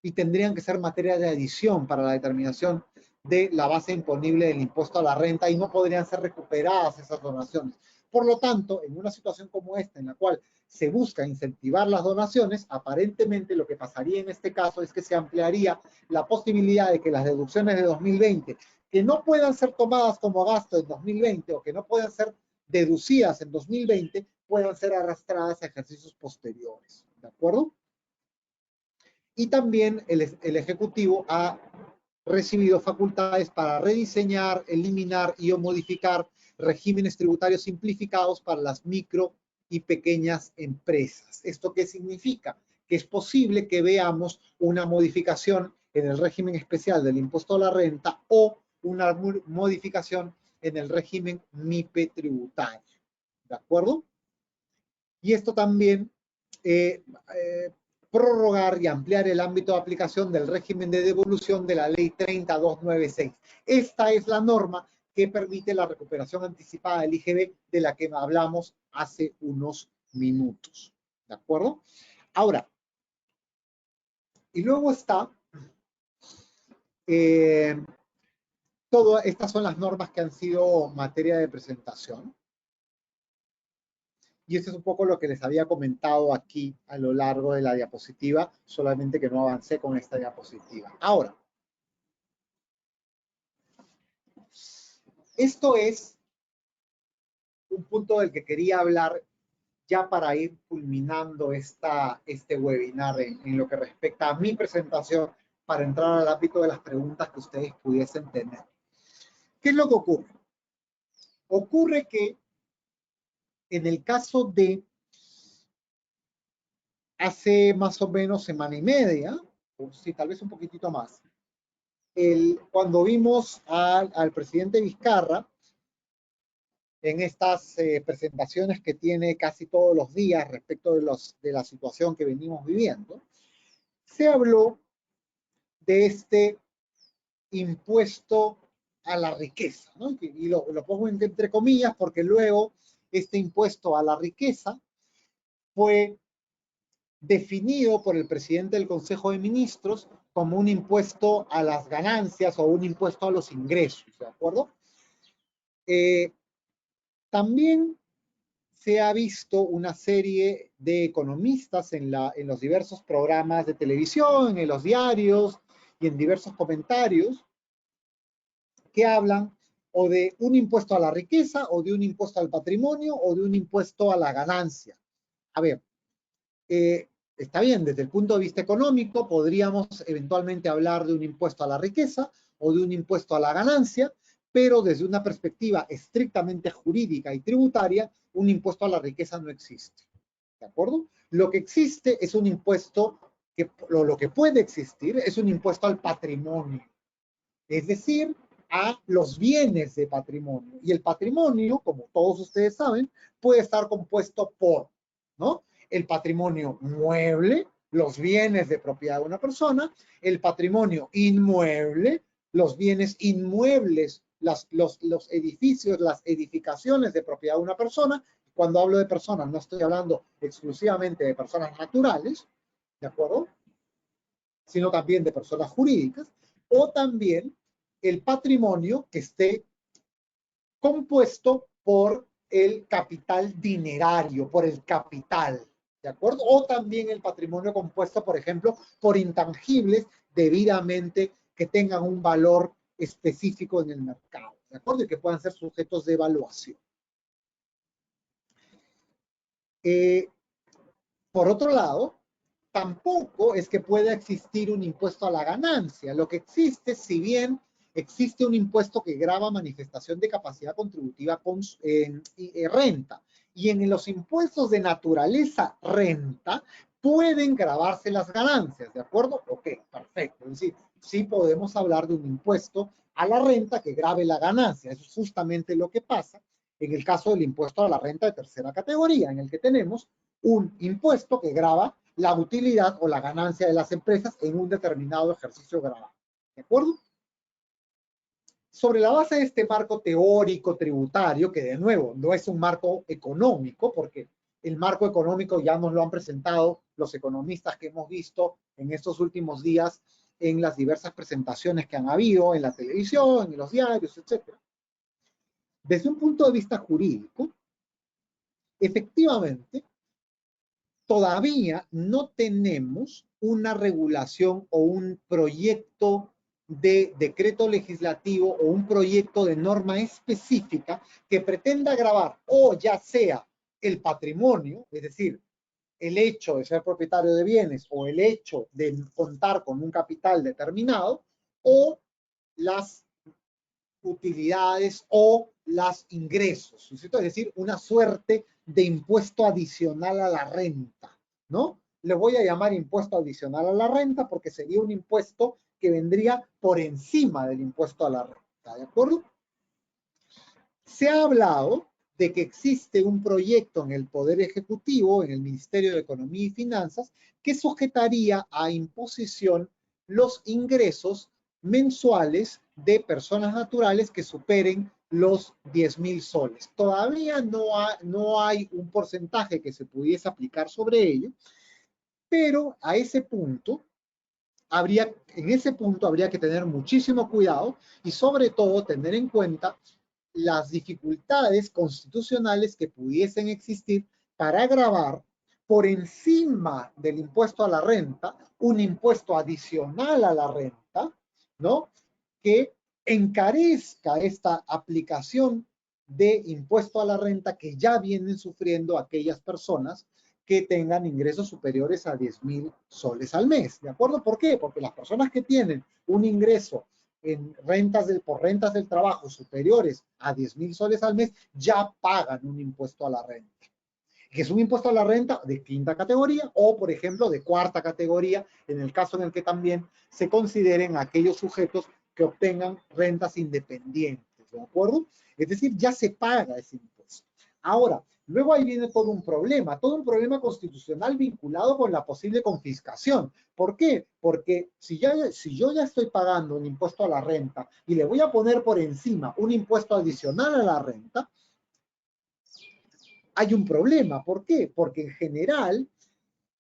C: y tendrían que ser materia de adición para la determinación de la base imponible del impuesto a la renta y no podrían ser recuperadas esas donaciones. Por lo tanto, en una situación como esta, en la cual se busca incentivar las donaciones, aparentemente lo que pasaría en este caso es que se ampliaría la posibilidad de que las deducciones de 2020, que no puedan ser tomadas como gasto en 2020 o que no puedan ser deducidas en 2020, puedan ser arrastradas a ejercicios posteriores. ¿De acuerdo? Y también el Ejecutivo ha recibido facultades para rediseñar, eliminar y o modificar regímenes tributarios simplificados para las micro y pequeñas empresas. ¿Esto qué significa? Que es posible que veamos una modificación en el régimen especial del impuesto a la renta o una modificación en el régimen MIPE tributario. ¿De acuerdo? Y esto también prorrogar y ampliar el ámbito de aplicación del régimen de devolución de la ley 30296. Esta es la norma que permite la recuperación anticipada del IGB de la que hablamos hace unos minutos. ¿De acuerdo? Ahora, y luego está, todas estas son las normas que han sido materia de presentación. Y esto es un poco lo que les había comentado aquí a lo largo de la diapositiva, solamente que no avancé con esta diapositiva. Ahora, esto es un punto del que quería hablar ya para ir culminando este webinar en lo que respecta a mi presentación, para entrar al ámbito de las preguntas que ustedes pudiesen tener. ¿Qué es lo que ocurre? Ocurre que en el caso de hace más o menos semana y media, o sí, tal vez un poquitito más, cuando vimos al presidente Vizcarra en estas presentaciones que tiene casi todos los días respecto de la situación que venimos viviendo, se habló de este impuesto a la riqueza, ¿no? Y lo pongo entre comillas porque luego este impuesto a la riqueza fue definido por el presidente del Consejo de Ministros como un impuesto a las ganancias o un impuesto a los ingresos, ¿de acuerdo? También se ha visto una serie de economistas en los diversos programas de televisión, en los diarios y en diversos comentarios que hablan o de un impuesto a la riqueza, o de un impuesto al patrimonio, o de un impuesto a la ganancia. A ver, está bien, desde el punto de vista económico podríamos eventualmente hablar de un impuesto a la riqueza o de un impuesto a la ganancia, pero desde una perspectiva estrictamente jurídica y tributaria, un impuesto a la riqueza no existe. ¿De acuerdo? Lo que existe es un impuesto, lo que puede existir es un impuesto al patrimonio, es decir, a los bienes de patrimonio. Y el patrimonio, como todos ustedes saben, puede estar compuesto por, ¿no?, el patrimonio mueble, los bienes de propiedad de una persona, el patrimonio inmueble, los bienes inmuebles, los edificios, las edificaciones de propiedad de una persona. Cuando hablo de personas, no estoy hablando exclusivamente de personas naturales, ¿de acuerdo?, sino también de personas jurídicas, o también el patrimonio que esté compuesto por el capital dinerario, por el capital, ¿de acuerdo? O también el patrimonio compuesto, por ejemplo, por intangibles debidamente que tengan un valor específico en el mercado, ¿de acuerdo? Y que puedan ser sujetos de evaluación. Por otro lado, tampoco es que pueda existir un impuesto a la ganancia. Lo que existe, si bien existe un impuesto que grava manifestación de capacidad contributiva con renta, y en los impuestos de naturaleza renta pueden gravarse las ganancias, ¿de acuerdo? Ok, perfecto. Es decir, sí podemos hablar de un impuesto a la renta que grave la ganancia. Eso es justamente lo que pasa en el caso del impuesto a la renta de tercera categoría, en el que tenemos un impuesto que grava la utilidad o la ganancia de las empresas en un determinado ejercicio grabado. ¿De acuerdo? Sobre la base de este marco teórico tributario, que de nuevo no es un marco económico, porque el marco económico ya nos lo han presentado los economistas que hemos visto en estos últimos días en las diversas presentaciones que han habido en la televisión, en los diarios, etc. Desde un punto de vista jurídico, efectivamente, todavía no tenemos una regulación o un proyecto de decreto legislativo o un proyecto de norma específica que pretenda gravar o ya sea el patrimonio, es decir, el hecho de ser propietario de bienes o el hecho de contar con un capital determinado, o las utilidades o los ingresos, ¿no es cierto? Es decir, una suerte de impuesto adicional a la renta, ¿no? Le voy a llamar impuesto adicional a la renta porque sería un impuesto que vendría por encima del impuesto a la renta, ¿de acuerdo? Se ha hablado de que existe un proyecto en el Poder Ejecutivo, en el Ministerio de Economía y Finanzas, que sujetaría a imposición los ingresos mensuales de personas naturales que superen los 10.000 soles. Todavía no hay un porcentaje que se pudiese aplicar sobre ello, pero a ese punto en ese punto habría que tener muchísimo cuidado y sobre todo tener en cuenta las dificultades constitucionales que pudiesen existir para gravar por encima del impuesto a la renta un impuesto adicional a la renta, ¿no?, que encarezca esta aplicación de impuesto a la renta que ya vienen sufriendo aquellas personas que tengan ingresos superiores a 10.000 soles al mes. ¿De acuerdo? ¿Por qué? Porque las personas que tienen un ingreso por rentas del trabajo superiores a 10.000 soles al mes ya pagan un impuesto a la renta, que es un impuesto a la renta de quinta categoría o, por ejemplo, de cuarta categoría, en el caso en el que también se consideren aquellos sujetos que obtengan rentas independientes, ¿de acuerdo? Es decir, ya se paga ese impuesto. Ahora, luego ahí viene todo un problema constitucional vinculado con la posible confiscación. ¿Por qué? Porque si yo ya estoy pagando un impuesto a la renta y le voy a poner por encima un impuesto adicional a la renta, hay un problema. ¿Por qué? Porque en general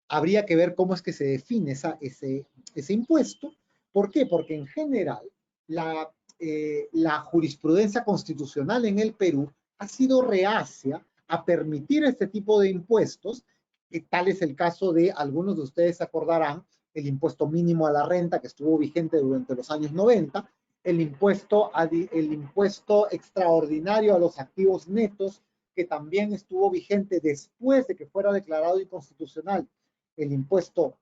C: habría que ver cómo es que se define ese impuesto. ¿Por qué? Porque en general la jurisprudencia constitucional en el Perú ha sido reacia a permitir este tipo de impuestos, que tal es el caso de, algunos de ustedes se acordarán, el impuesto mínimo a la renta que estuvo vigente durante los años 90, el impuesto extraordinario a los activos netos, que también estuvo vigente después de que fuera declarado inconstitucional el impuesto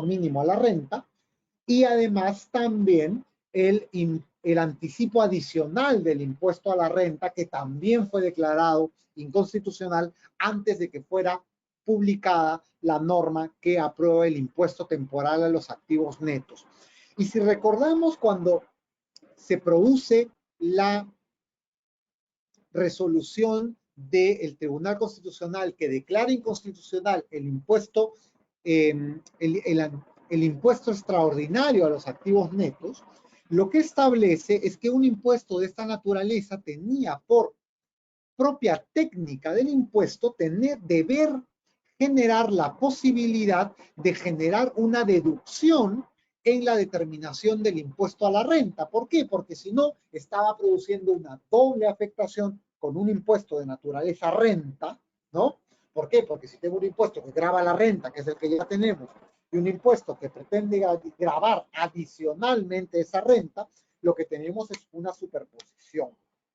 C: mínimo a la renta, y además también el anticipo adicional del impuesto a la renta, que también fue declarado inconstitucional antes de que fuera publicada la norma que aprueba el impuesto temporal a los activos netos. Y si recordamos, cuando se produce la resolución del Tribunal Constitucional que declara inconstitucional el impuesto, el impuesto extraordinario a los activos netos, lo que establece es que un impuesto de esta naturaleza tenía por propia técnica del impuesto deber generar la posibilidad de generar una deducción en la determinación del impuesto a la renta. ¿Por qué? Porque si no, estaba produciendo una doble afectación con un impuesto de naturaleza renta, ¿no? ¿Por qué? Porque si tengo un impuesto que grava la renta, que es el que ya tenemos, y un impuesto que pretende gravar adicionalmente esa renta, lo que tenemos es una superposición,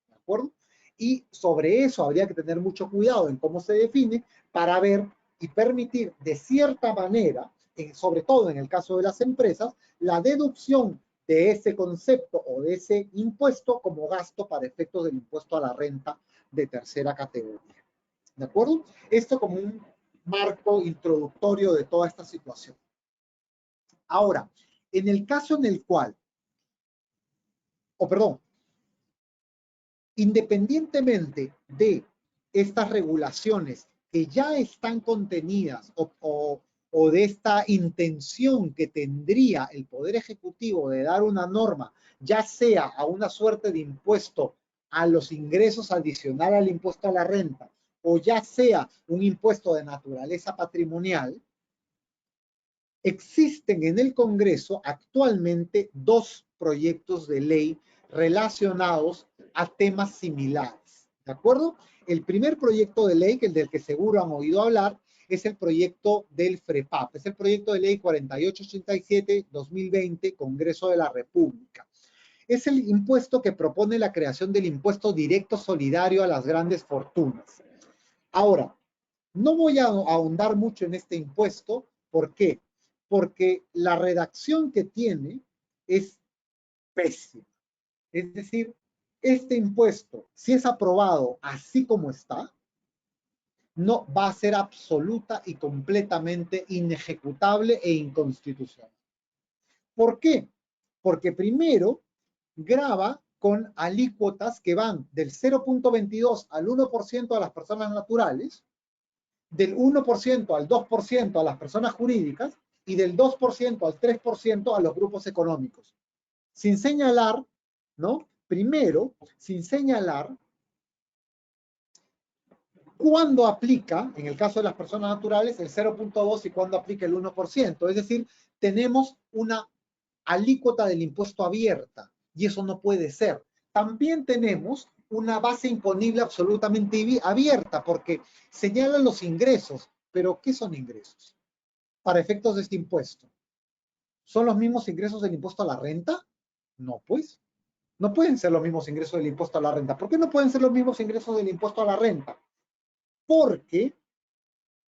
C: ¿de acuerdo? Y sobre eso habría que tener mucho cuidado en cómo se define para ver y permitir de cierta manera, sobre todo en el caso de las empresas, la deducción de ese concepto o de ese impuesto como gasto para efectos del impuesto a la renta de tercera categoría. ¿De acuerdo? Esto como un marco introductorio de toda esta situación. Ahora, en el caso en el cual, independientemente de estas regulaciones que ya están contenidas o de esta intención que tendría el Poder Ejecutivo de dar una norma, ya sea a una suerte de impuesto a los ingresos adicional al impuesto a la renta, o ya sea un impuesto de naturaleza patrimonial, existen en el Congreso actualmente dos proyectos de ley relacionados a temas similares, ¿de acuerdo? El primer proyecto de ley, que el del que seguro han oído hablar, es el proyecto del FREPAP, es el proyecto de ley 4887-2020, Congreso de la República. Es el impuesto que propone la creación del impuesto directo solidario a las grandes fortunas. Ahora, no voy a ahondar mucho en este impuesto. ¿Por qué? Porque la redacción que tiene es pésima. Es decir, este impuesto, si es aprobado así como está, no va a ser absoluta y completamente inejecutable e inconstitucional. ¿Por qué? Porque primero grava con alícuotas que van del 0.22 al 1% a las personas naturales, del 1% al 2% a las personas jurídicas y del 2% al 3% a los grupos económicos. Sin señalar, ¿no? Primero, sin señalar cuándo aplica, en el caso de las personas naturales, el 0.2 y cuándo aplica el 1%. Es decir, tenemos una alícuota del impuesto abierta y eso no puede ser. También tenemos una base imponible absolutamente abierta porque señalan los ingresos. ¿Pero qué son ingresos? Para efectos de este impuesto. ¿Son los mismos ingresos del impuesto a la renta? No, pues. No pueden ser los mismos ingresos del impuesto a la renta. ¿Por qué no pueden ser los mismos ingresos del impuesto a la renta? Porque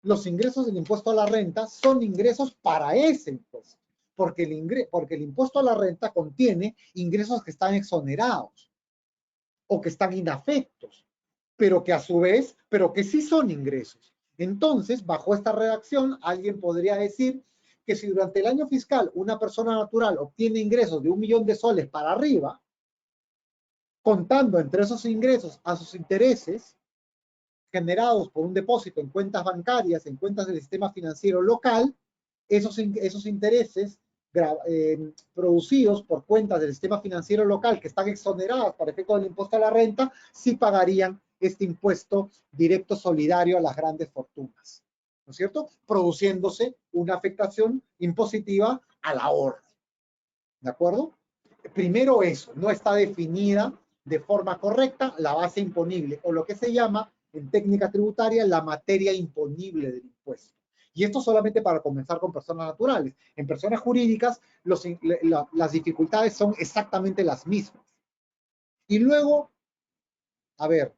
C: los ingresos del impuesto a la renta son ingresos para ese impuesto. Porque el impuesto a la renta contiene ingresos que están exonerados o que están inafectos, pero que a su vez, pero que sí son ingresos. Entonces, bajo esta redacción, alguien podría decir que si durante el año fiscal una persona natural obtiene ingresos de 1 millón de soles para arriba, contando entre esos ingresos a sus intereses generados por un depósito en cuentas bancarias, en cuentas del sistema financiero local, esos intereses producidos por cuentas del sistema financiero local que están exoneradas para efecto del impuesto a la renta, sí pagarían este impuesto directo solidario a las grandes fortunas, ¿no es cierto? Produciéndose una afectación impositiva al ahorro, ¿de acuerdo? Primero eso, no está definida de forma correcta la base imponible o lo que se llama en técnica tributaria la materia imponible del impuesto. Y esto solamente para comenzar con personas naturales. En personas jurídicas las dificultades son exactamente las mismas. Y luego, a ver,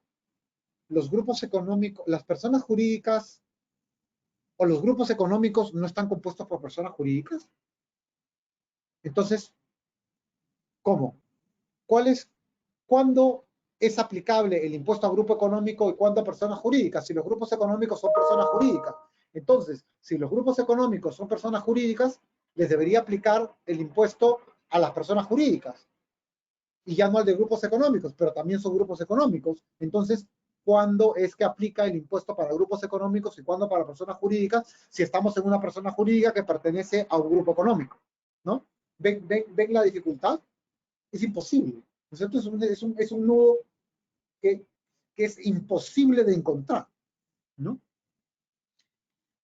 C: los grupos económicos, las personas jurídicas o los grupos económicos no están compuestos por personas jurídicas. Entonces, ¿cómo? ¿Cuándo es aplicable el impuesto a grupo económico y cuándo a personas jurídicas? Si los grupos económicos son personas jurídicas. Entonces, si los grupos económicos son personas jurídicas, les debería aplicar el impuesto a las personas jurídicas. Y ya no al de grupos económicos, pero también son grupos económicos. Entonces, ¿cuándo es que aplica el impuesto para grupos económicos y cuándo para personas jurídicas? Si estamos en una persona jurídica que pertenece a un grupo económico, ¿no? ¿Ven la dificultad? Es imposible. ¿No es cierto? Es un nudo que es imposible de encontrar, ¿no?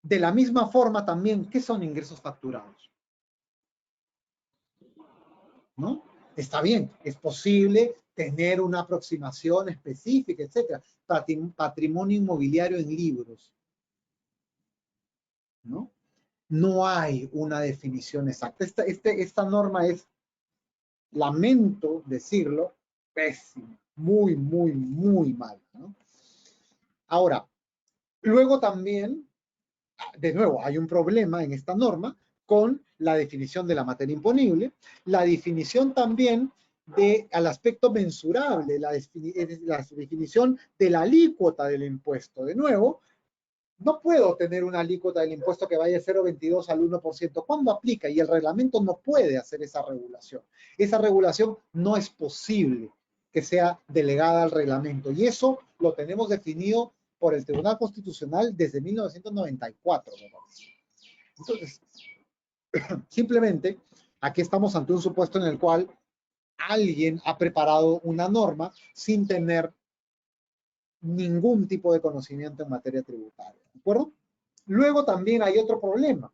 C: De la misma forma también, ¿qué son ingresos facturados? ¿No? Está bien, es posible tener una aproximación específica, etcétera. Patrimonio inmobiliario en libros, ¿no? No hay una definición exacta. Esta norma es, lamento decirlo, pésima, muy, muy, muy mala, ¿no? Ahora, luego también, de nuevo, hay un problema en esta norma con la definición de la materia imponible, la definición también al aspecto mensurable, la definición de la alícuota del impuesto. De nuevo, no puedo tener una alícuota del impuesto que vaya de 0,22 al 1%. ¿Cuándo aplica? Y el reglamento no puede hacer esa regulación. Esa regulación no es posible que sea delegada al reglamento. Y eso lo tenemos definido por el Tribunal Constitucional desde 1994. Entonces, simplemente, aquí estamos ante un supuesto en el cual alguien ha preparado una norma sin tener ningún tipo de conocimiento en materia tributaria, ¿de acuerdo? Luego también hay otro problema,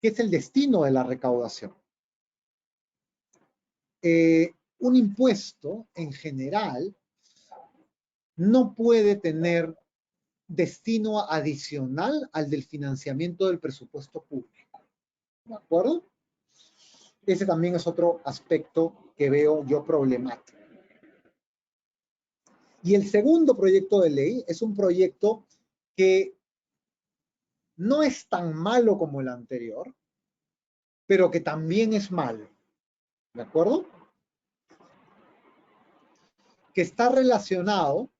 C: que es el destino de la recaudación. Un impuesto, en general, no puede tener destino adicional al del financiamiento del presupuesto público, ¿de acuerdo? Ese también es otro aspecto que veo yo problemático. Y el segundo proyecto de ley es un proyecto que no es tan malo como el anterior, pero que también es malo, ¿de acuerdo? Que está relacionado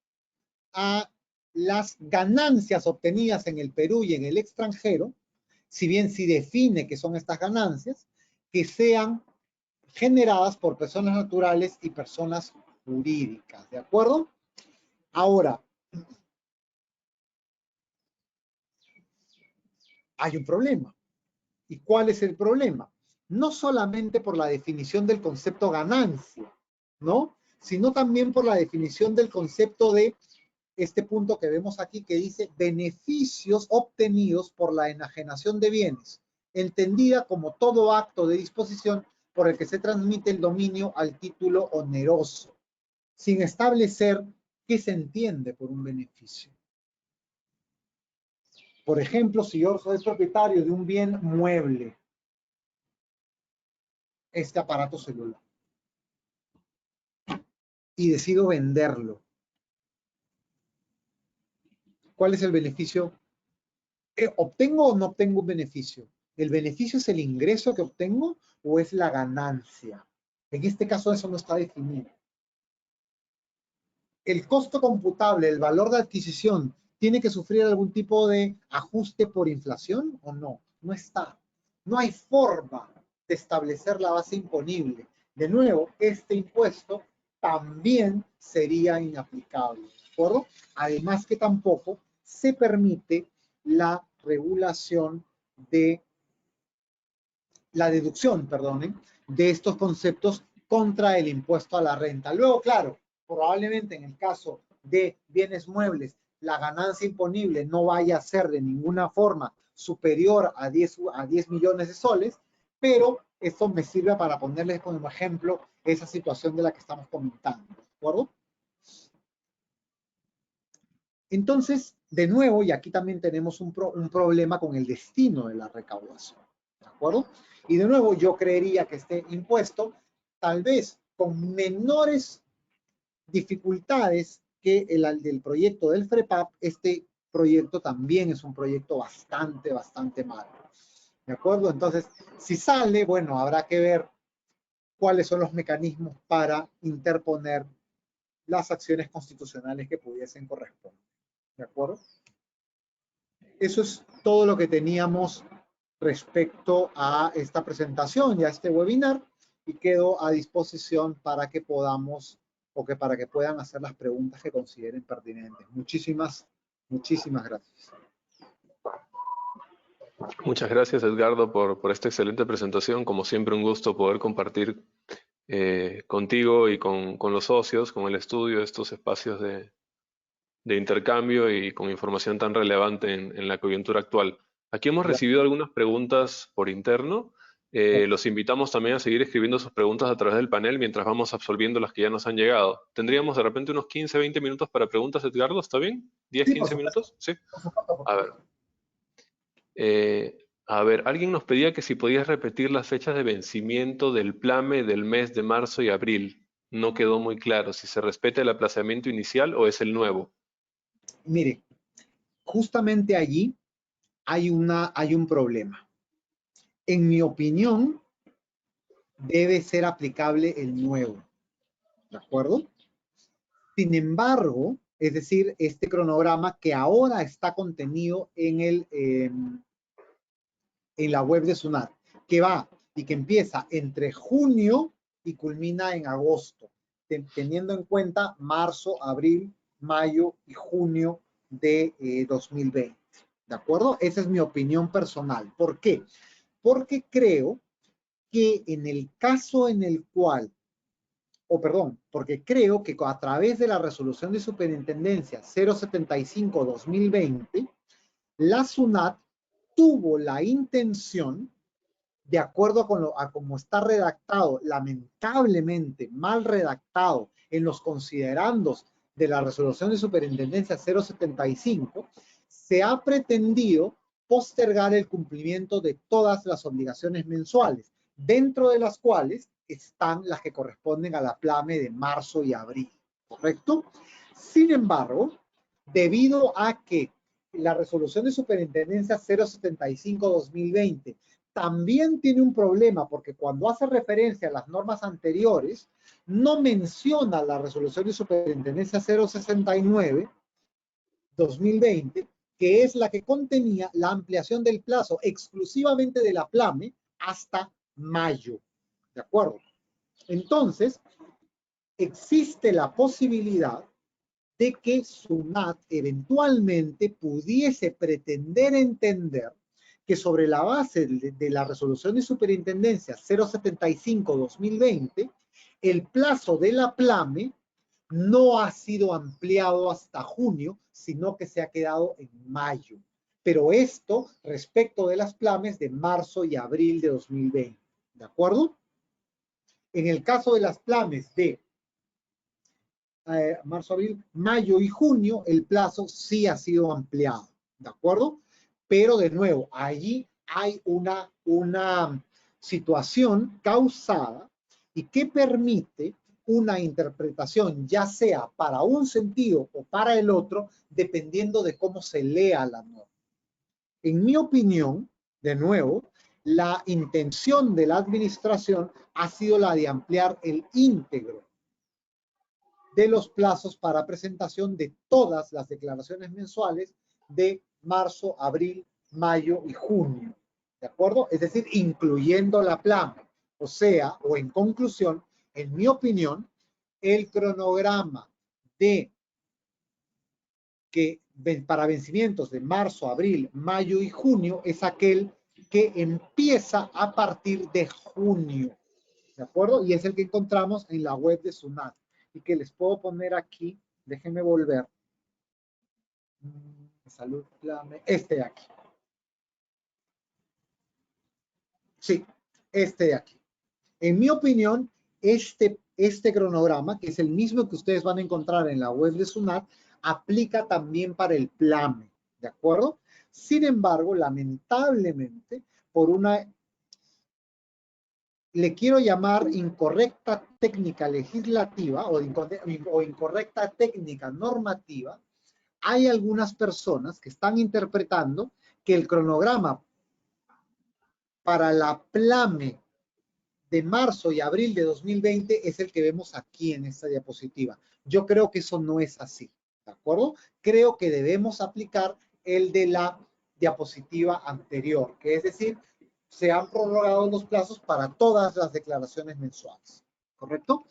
C: a las ganancias obtenidas en el Perú y en el extranjero, si bien sí define que son estas ganancias, que sean generadas por personas naturales y personas jurídicas, ¿de acuerdo? Ahora, hay un problema. ¿Y cuál es el problema? No solamente por la definición del concepto ganancia, ¿no? Sino también por la definición del concepto de este punto que vemos aquí que dice beneficios obtenidos por la enajenación de bienes, entendida como todo acto de disposición por el que se transmite el dominio al título oneroso, sin establecer qué se entiende por un beneficio. Por ejemplo, si yo soy propietario de un bien mueble, este aparato celular. y decido venderlo. ¿Cuál es el beneficio? ¿Obtengo o no obtengo un beneficio? ¿El beneficio es el ingreso que obtengo o es la ganancia? En este caso eso no está definido. ¿El costo computable, el valor de adquisición, tiene que sufrir algún tipo de ajuste por inflación o no? No está. No hay forma de establecer la base imponible. De nuevo, este impuesto también sería inaplicable, ¿de acuerdo? Además que tampoco se permite la regulación de la deducción, perdonen, de estos conceptos contra el impuesto a la renta. Luego, claro, probablemente en el caso de bienes muebles, la ganancia imponible no vaya a ser de ninguna forma superior a 10 millones de soles, pero esto me sirve para ponerles como ejemplo esa situación de la que estamos comentando, ¿de acuerdo? Entonces, de nuevo, y aquí también tenemos un problema con el destino de la recaudación, ¿de acuerdo? Y de nuevo, yo creería que este impuesto, tal vez con menores dificultades que el del proyecto del FREPAP, este proyecto también es un proyecto bastante malo, ¿de acuerdo? Entonces, si sale, bueno, habrá que ver cuáles son los mecanismos para interponer las acciones constitucionales que pudiesen corresponder. ¿De acuerdo? Eso es todo lo que teníamos respecto a esta presentación y a este webinar, y quedo a disposición para que podamos para que puedan hacer las preguntas que consideren pertinentes. Muchísimas gracias.
D: Muchas gracias, Edgardo, por esta excelente presentación. Como siempre, un gusto poder compartir contigo y con los socios, con el estudio, estos espacios de intercambio y con información tan relevante en la coyuntura actual. Aquí hemos recibido algunas preguntas por interno. Los invitamos también a seguir escribiendo sus preguntas a través del panel mientras vamos absorbiendo las que ya nos han llegado. Tendríamos de repente unos 15, 20 minutos para preguntas, Edgardo, ¿está bien? ¿10, 15 minutos? Sí. A ver, alguien nos pedía que si podías repetir las fechas de vencimiento del PLAME del mes de marzo y abril. No quedó muy claro si se respeta el aplazamiento inicial o es el nuevo.
C: Mire, justamente allí hay un problema. En mi opinión, debe ser aplicable el nuevo, ¿de acuerdo? Sin embargo, es decir, este cronograma que ahora está contenido en la web de SUNAT, que va y que empieza entre junio y culmina en agosto, teniendo en cuenta marzo, abril, mayo y junio de 2020. ¿De acuerdo? Esa es mi opinión personal. ¿Por qué? Porque creo que en el caso en el cual, porque creo que a través de la resolución de superintendencia 075-2020, la SUNAT tuvo la intención, de acuerdo a cómo está redactado, lamentablemente mal redactado en los considerandos de la resolución de superintendencia 075, se ha pretendido postergar el cumplimiento de todas las obligaciones mensuales, dentro de las cuales están las que corresponden a la PLAME de marzo y abril, ¿correcto? Sin embargo, debido a que la resolución de superintendencia 075-2020 también tiene un problema, porque cuando hace referencia a las normas anteriores, no menciona la resolución de superintendencia 069-2020, que es la que contenía la ampliación del plazo exclusivamente de la PLAME hasta mayo. ¿De acuerdo? Entonces, existe la posibilidad de que SUNAT eventualmente pudiese pretender entender que sobre la base de la resolución de superintendencia 075-2020, el plazo de la PLAME no ha sido ampliado hasta junio, sino que se ha quedado en mayo. Pero esto respecto de las PLAMEs de marzo y abril de 2020. ¿De acuerdo? En el caso de las PLAMEs de marzo, abril, mayo y junio, el plazo sí ha sido ampliado. ¿De acuerdo? Pero de nuevo, allí hay una situación causada y que permite una interpretación, ya sea para un sentido o para el otro, dependiendo de cómo se lea la norma. En mi opinión, de nuevo, la intención de la administración ha sido la de ampliar el íntegro de los plazos para presentación de todas las declaraciones mensuales de marzo, abril, mayo y junio. ¿De acuerdo? Es decir, incluyendo la PLAME. O sea, o en conclusión, en mi opinión, el cronograma de que para vencimientos de marzo, abril, mayo y junio es aquel que empieza a partir de junio. ¿De acuerdo? Y es el que encontramos en la web de SUNAT. Y que les puedo poner aquí, déjenme volver. Salud, este de aquí. Sí, este de aquí. En mi opinión, este cronograma, que es el mismo que ustedes van a encontrar en la web de SUNAT, aplica también para el PLAME, ¿de acuerdo? Sin embargo, lamentablemente, por una, le quiero llamar incorrecta técnica legislativa o incorrecta técnica normativa, hay algunas personas que están interpretando que el cronograma para la PLAME de marzo y abril de 2020 es el que vemos aquí en esta diapositiva. Yo creo que eso no es así, ¿de acuerdo? Creo que debemos aplicar el de la diapositiva anterior, que es decir, se han prorrogado los plazos para todas las declaraciones mensuales, ¿correcto?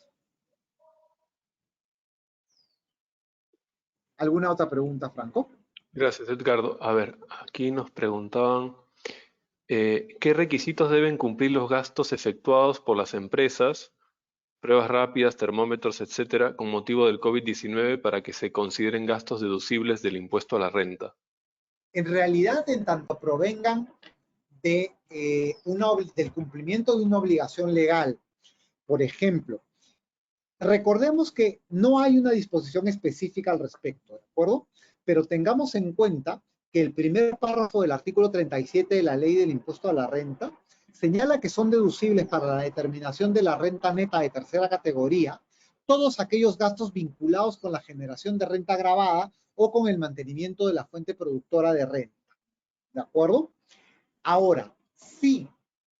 C: ¿Alguna otra pregunta, Franco?
D: Gracias, Edgardo. A ver, aquí nos preguntaban ¿qué requisitos deben cumplir los gastos efectuados por las empresas, pruebas rápidas, termómetros, etcétera, con motivo del COVID-19 para que se consideren gastos deducibles del impuesto a la renta?
C: En realidad, en tanto provengan de, del cumplimiento de una obligación legal, por ejemplo, recordemos que no hay una disposición específica al respecto, ¿de acuerdo? Pero tengamos en cuenta que el primer párrafo del artículo 37 de la Ley del Impuesto a la Renta señala que son deducibles para la determinación de la renta neta de tercera categoría todos aquellos gastos vinculados con la generación de renta gravada o con el mantenimiento de la fuente productora de renta. ¿De acuerdo? Ahora, sí,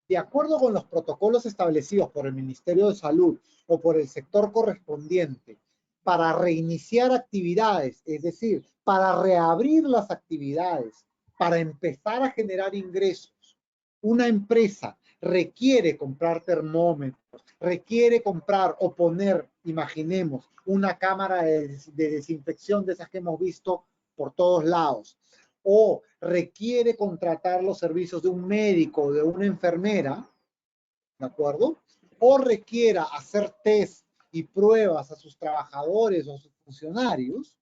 C: de acuerdo con los protocolos establecidos por el Ministerio de Salud o por el sector correspondiente para reiniciar actividades, es decir, para reabrir las actividades, para empezar a generar ingresos, una empresa requiere comprar termómetros, requiere comprar o poner, imaginemos, una cámara de desinfección de esas que hemos visto por todos lados, o requiere contratar los servicios de un médico o de una enfermera, ¿de acuerdo? O requiera hacer test y pruebas a sus trabajadores o a sus funcionarios,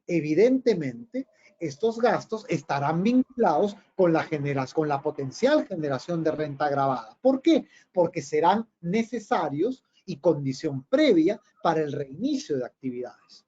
C: evidentemente estos gastos estarán vinculados con la potencial generación de renta gravada. ¿Por qué? Porque serán necesarios y condición previa para el reinicio de actividades.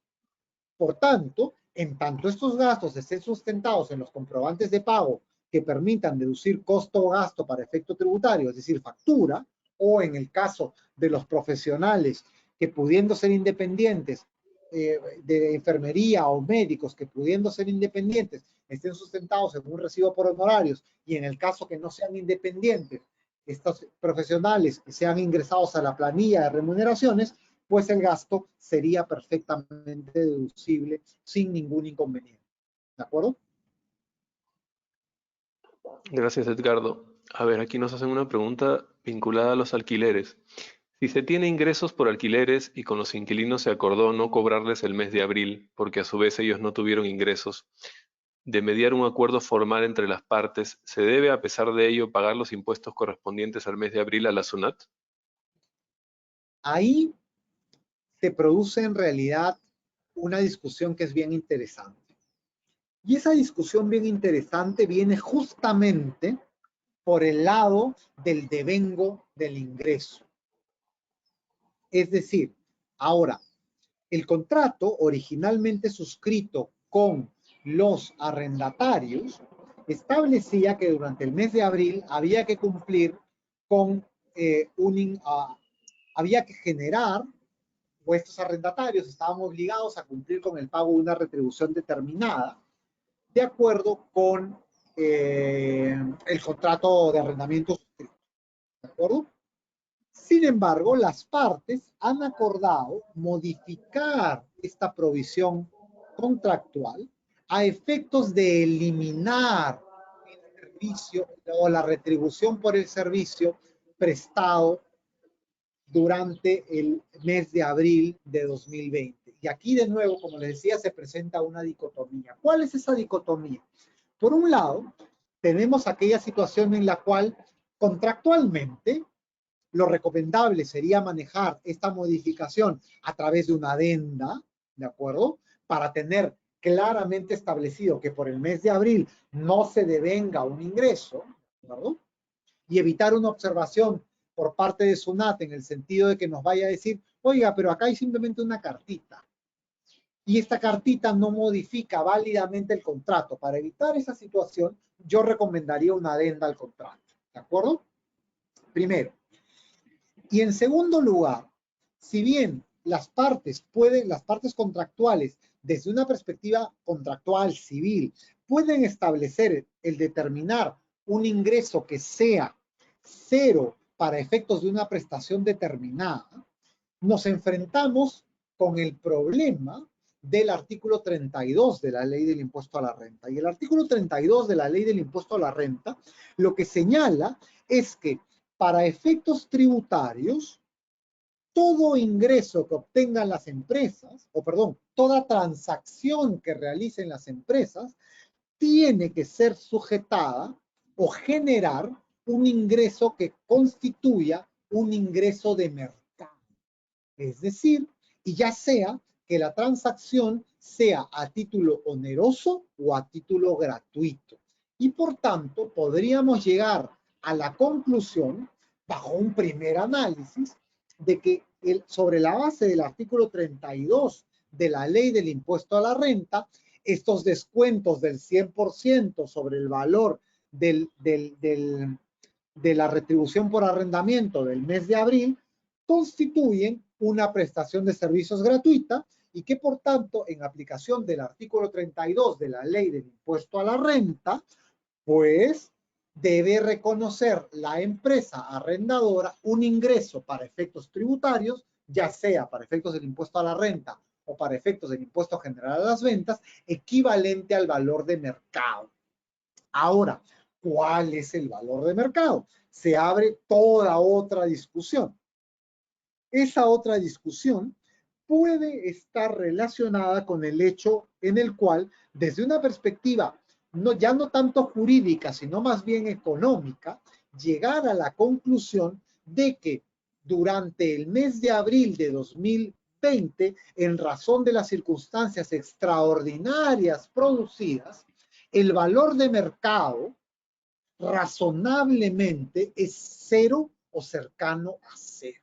C: Por tanto, en tanto estos gastos estén sustentados en los comprobantes de pago que permitan deducir costo o gasto para efecto tributario, es decir, factura, o en el caso de los profesionales que pudiendo ser independientes, de enfermería o médicos que pudiendo ser independientes estén sustentados en un recibo por honorarios y en el caso que no sean independientes, estos profesionales que sean ingresados a la planilla de remuneraciones, pues el gasto sería perfectamente deducible sin ningún inconveniente. ¿De acuerdo?
D: Gracias, Edgardo. A ver, aquí nos hacen una pregunta vinculada a los alquileres. Si se tiene ingresos por alquileres y con los inquilinos se acordó no cobrarles el mes de abril, porque a su vez ellos no tuvieron ingresos, de mediar un acuerdo formal entre las partes, ¿se debe a pesar de ello pagar los impuestos correspondientes al mes de abril a la SUNAT?
C: Ahí se produce en realidad una discusión que es bien interesante. Y esa discusión bien interesante viene justamente por el lado del devengo del ingreso. Es decir, ahora, el contrato originalmente suscrito con los arrendatarios establecía que durante el mes de abril había que cumplir con había que generar, o estos arrendatarios estaban obligados a cumplir con el pago de una retribución determinada, de acuerdo con el contrato de arrendamiento suscrito. ¿De acuerdo? Sin embargo, las partes han acordado modificar esta provisión contractual a efectos de eliminar el servicio o la retribución por el servicio prestado durante el mes de abril de 2020. Y aquí de nuevo, como les decía, se presenta una dicotomía. ¿Cuál es esa dicotomía? Por un lado, tenemos aquella situación en la cual contractualmente lo recomendable sería manejar esta modificación a través de una adenda, ¿de acuerdo? Para tener claramente establecido que por el mes de abril no se devenga un ingreso, ¿de acuerdo? Y evitar una observación por parte de SUNAT en el sentido de que nos vaya a decir, oiga, pero acá hay simplemente una cartita. Y esta cartita no modifica válidamente el contrato. Para evitar esa situación, yo recomendaría una adenda al contrato, ¿de acuerdo? Primero. Y en segundo lugar, si bien las partes contractuales, desde una perspectiva contractual civil, pueden establecer el determinar un ingreso que sea cero para efectos de una prestación determinada, nos enfrentamos con el problema del artículo 32 de la Ley del Impuesto a la Renta. Y el artículo 32 de la Ley del Impuesto a la Renta lo que señala es que para efectos tributarios, todo ingreso que obtengan las empresas, o perdón, toda transacción que realicen las empresas, tiene que ser sujetada o generar un ingreso que constituya un ingreso de mercado. Es decir, y ya sea que la transacción sea a título oneroso o a título gratuito. Y por tanto, podríamos llegar a la conclusión, bajo un primer análisis, de que sobre la base del artículo 32 de la Ley del Impuesto a la Renta, estos descuentos del 100% sobre el valor de la retribución por arrendamiento del mes de abril constituyen una prestación de servicios gratuita y que por tanto en aplicación del artículo 32 de la Ley del Impuesto a la Renta, pues debe reconocer la empresa arrendadora un ingreso para efectos tributarios, ya sea para efectos del impuesto a la renta o para efectos del impuesto general a las ventas, equivalente al valor de mercado. Ahora, ¿cuál es el valor de mercado? Se abre toda otra discusión. Esa otra discusión puede estar relacionada con el hecho en el cual, desde una perspectiva ya no tanto jurídica, sino más bien económica, llegar a la conclusión de que durante el mes de abril de 2020, en razón de las circunstancias extraordinarias producidas, el valor de mercado razonablemente es cero o cercano a cero.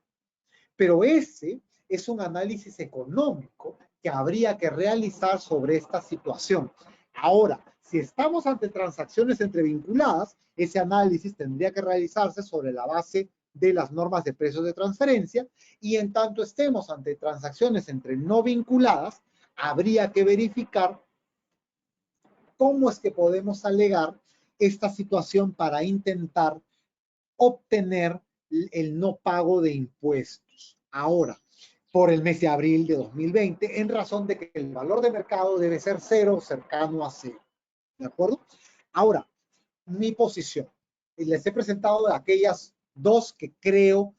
C: Pero ese es un análisis económico que habría que realizar sobre esta situación. Ahora, si estamos ante transacciones entrevinculadas, ese análisis tendría que realizarse sobre la base de las normas de precios de transferencia, y en tanto estemos ante transacciones entre no vinculadas, habría que verificar cómo es que podemos alegar esta situación para intentar obtener el no pago de impuestos. Ahora, por el mes de abril de 2020, en razón de que el valor de mercado debe ser cero, cercano a cero. ¿De acuerdo? Ahora, mi posición. Y les he presentado aquellas dos que creo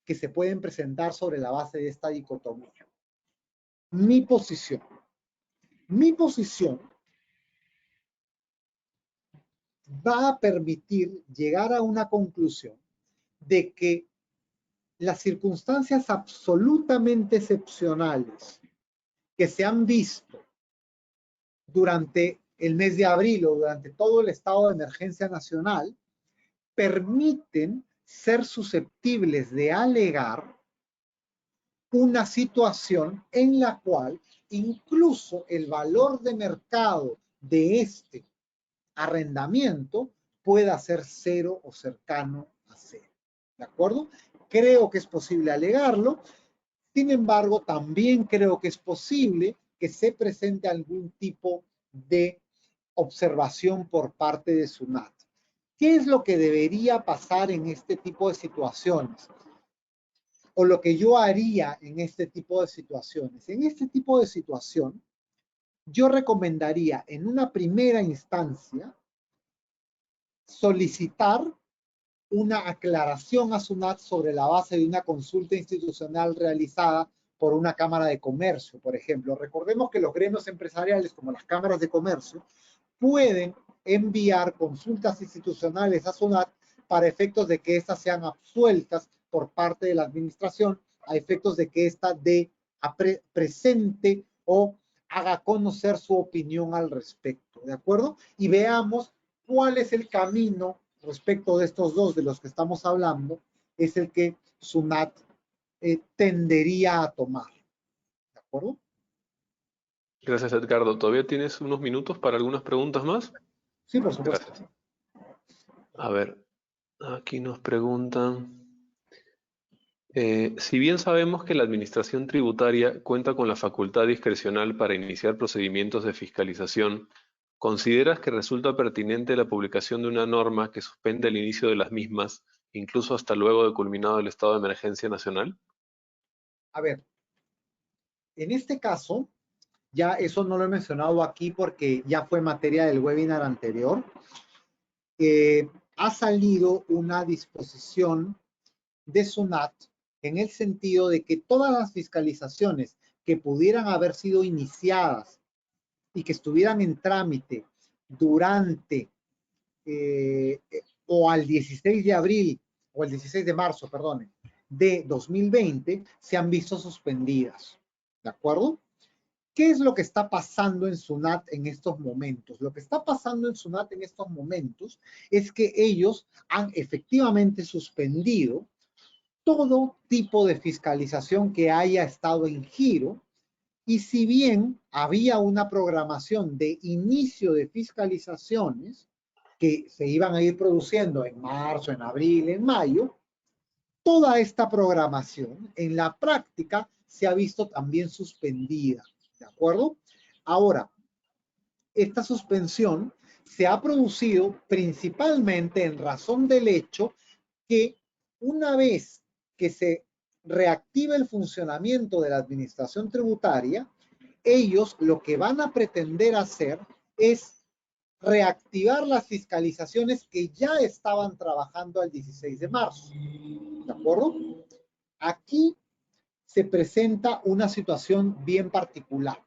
C: que se pueden presentar sobre la base de esta dicotomía. Mi posición va a permitir llegar a una conclusión de que las circunstancias absolutamente excepcionales que se han visto durante el mes de abril o durante todo el estado de emergencia nacional permiten ser susceptibles de alegar una situación en la cual incluso el valor de mercado de este arrendamiento pueda ser cero o cercano a cero. ¿De acuerdo? Creo que es posible alegarlo. Sin embargo, también creo que es posible que se presente algún tipo de observación por parte de SUNAT. ¿Qué es lo que debería pasar en este tipo de situaciones? O lo que yo haría en este tipo de situaciones. En este tipo de situación, yo recomendaría en una primera instancia solicitar una aclaración a SUNAT sobre la base de una consulta institucional realizada por una cámara de comercio, por ejemplo. Recordemos que los gremios empresariales, como las cámaras de comercio, pueden enviar consultas institucionales a SUNAT para efectos de que éstas sean absueltas por parte de la administración, a efectos de que ésta presente o haga conocer su opinión al respecto, ¿de acuerdo? Y veamos cuál es el camino respecto de estos dos de los que estamos hablando, es el que SUNAT tendería a tomar, ¿de acuerdo?
D: Gracias, Edgardo. ¿Todavía tienes unos minutos para algunas preguntas más?
C: Sí, por supuesto.
D: Gracias. A ver, aquí nos preguntan... si bien sabemos que la Administración Tributaria cuenta con la facultad discrecional para iniciar procedimientos de fiscalización, ¿consideras que resulta pertinente la publicación de una norma que suspende el inicio de las mismas, incluso hasta luego de culminado el estado de emergencia nacional?
C: A ver, en este caso, ya eso no lo he mencionado aquí porque ya fue materia del webinar anterior, ha salido una disposición de SUNAT en el sentido de que todas las fiscalizaciones que pudieran haber sido iniciadas y que estuvieran en trámite durante o al 16 de abril o el 16 de marzo, perdón, de 2020 se han visto suspendidas. ¿De acuerdo? ¿Qué es lo que está pasando en SUNAT en estos momentos? Lo que está pasando en SUNAT en estos momentos es que ellos han efectivamente suspendido todo tipo de fiscalización que haya estado en giro, y si bien había una programación de inicio de fiscalizaciones que se iban a ir produciendo en marzo, en abril, en mayo, toda esta programación en la práctica se ha visto también suspendida, ¿de acuerdo? Ahora, esta suspensión se ha producido principalmente en razón del hecho que una vez que se reactive el funcionamiento de la administración tributaria, ellos lo que van a pretender hacer es reactivar las fiscalizaciones que ya estaban trabajando el 16 de marzo. ¿De acuerdo? Aquí se presenta una situación bien particular.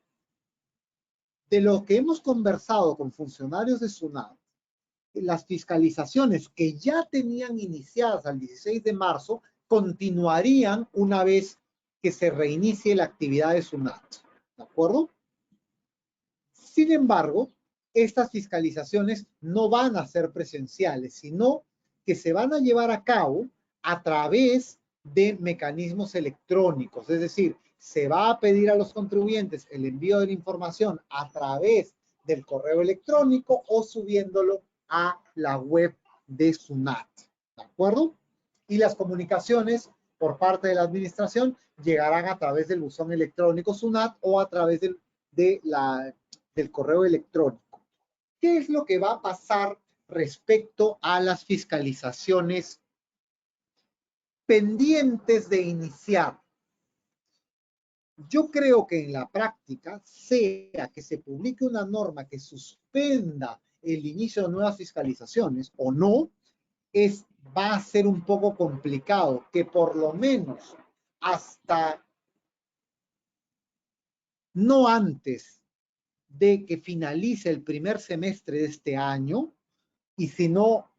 C: De lo que hemos conversado con funcionarios de SUNAT, las fiscalizaciones que ya tenían iniciadas al 16 de marzo continuarían una vez que se reinicie la actividad de SUNAT. ¿De acuerdo? Sin embargo, estas fiscalizaciones no van a ser presenciales, sino que se van a llevar a cabo a través de mecanismos electrónicos. Es decir, se va a pedir a los contribuyentes el envío de la información a través del correo electrónico o subiéndolo a la web de SUNAT. ¿De acuerdo? Y las comunicaciones por parte de la administración llegarán a través del buzón electrónico SUNAT o a través del correo electrónico. ¿Qué es lo que va a pasar respecto a las fiscalizaciones pendientes de iniciar? Yo creo que en la práctica, sea que se publique una norma que suspenda el inicio de nuevas fiscalizaciones o no, va a ser un poco complicado que por lo menos hasta no antes de que finalice el primer semestre de este año, y si no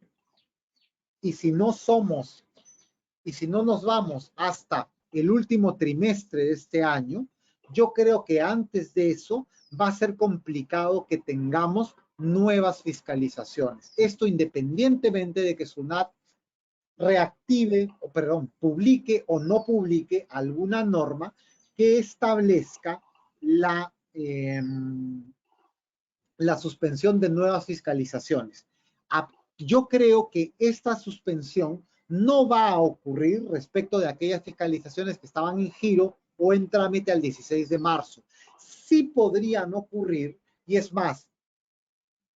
C: nos vamos hasta el último trimestre de este año, yo creo que antes de eso va a ser complicado que tengamos nuevas fiscalizaciones. Esto independientemente de que SUNAT publique o no publique alguna norma que establezca la suspensión de nuevas fiscalizaciones. Yo creo que esta suspensión no va a ocurrir respecto de aquellas fiscalizaciones que estaban en giro o en trámite al 16 de marzo. Sí podrían ocurrir, y es más,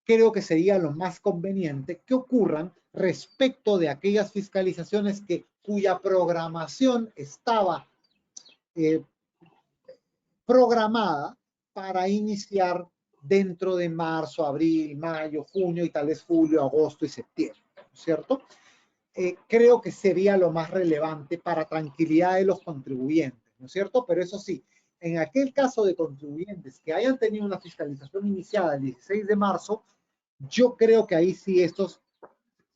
C: creo que sería lo más conveniente que ocurran respecto de aquellas fiscalizaciones cuya programación estaba programada para iniciar dentro de marzo, abril, mayo, junio y tal vez julio, agosto y septiembre, ¿no es cierto? Creo que sería lo más relevante para tranquilidad de los contribuyentes, ¿no es cierto? Pero eso sí, en aquel caso de contribuyentes que hayan tenido una fiscalización iniciada el 16 de marzo, yo creo que ahí sí estos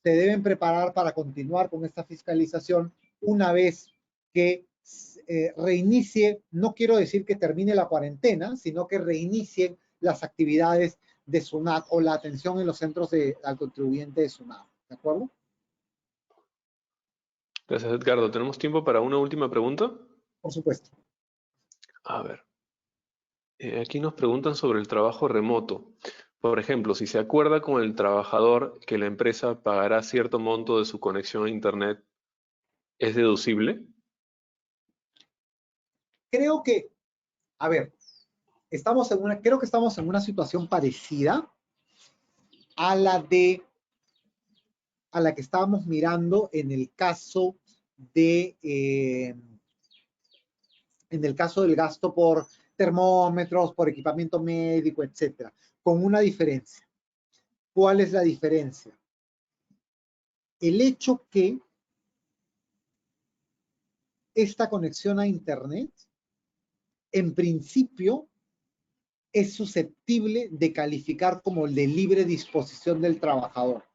C: se deben preparar para continuar con esta fiscalización una vez que reinicie, no quiero decir que termine la cuarentena, sino que reinicien las actividades de SUNAT o la atención en los centros al contribuyente de SUNAT. ¿De acuerdo?
D: Gracias, Edgardo. ¿Tenemos tiempo para una última pregunta?
C: Por supuesto.
D: A ver. Aquí nos preguntan sobre el trabajo remoto. Por ejemplo, si se acuerda con el trabajador que la empresa pagará cierto monto de su conexión a Internet, ¿es deducible?
C: Creo que, a ver, creo que estamos en una situación parecida a la que estábamos mirando en el caso del gasto por termómetros, por equipamiento médico, etcétera, con una diferencia. ¿Cuál es la diferencia? El hecho que esta conexión a Internet, en principio, es susceptible de calificar como de libre disposición del trabajador.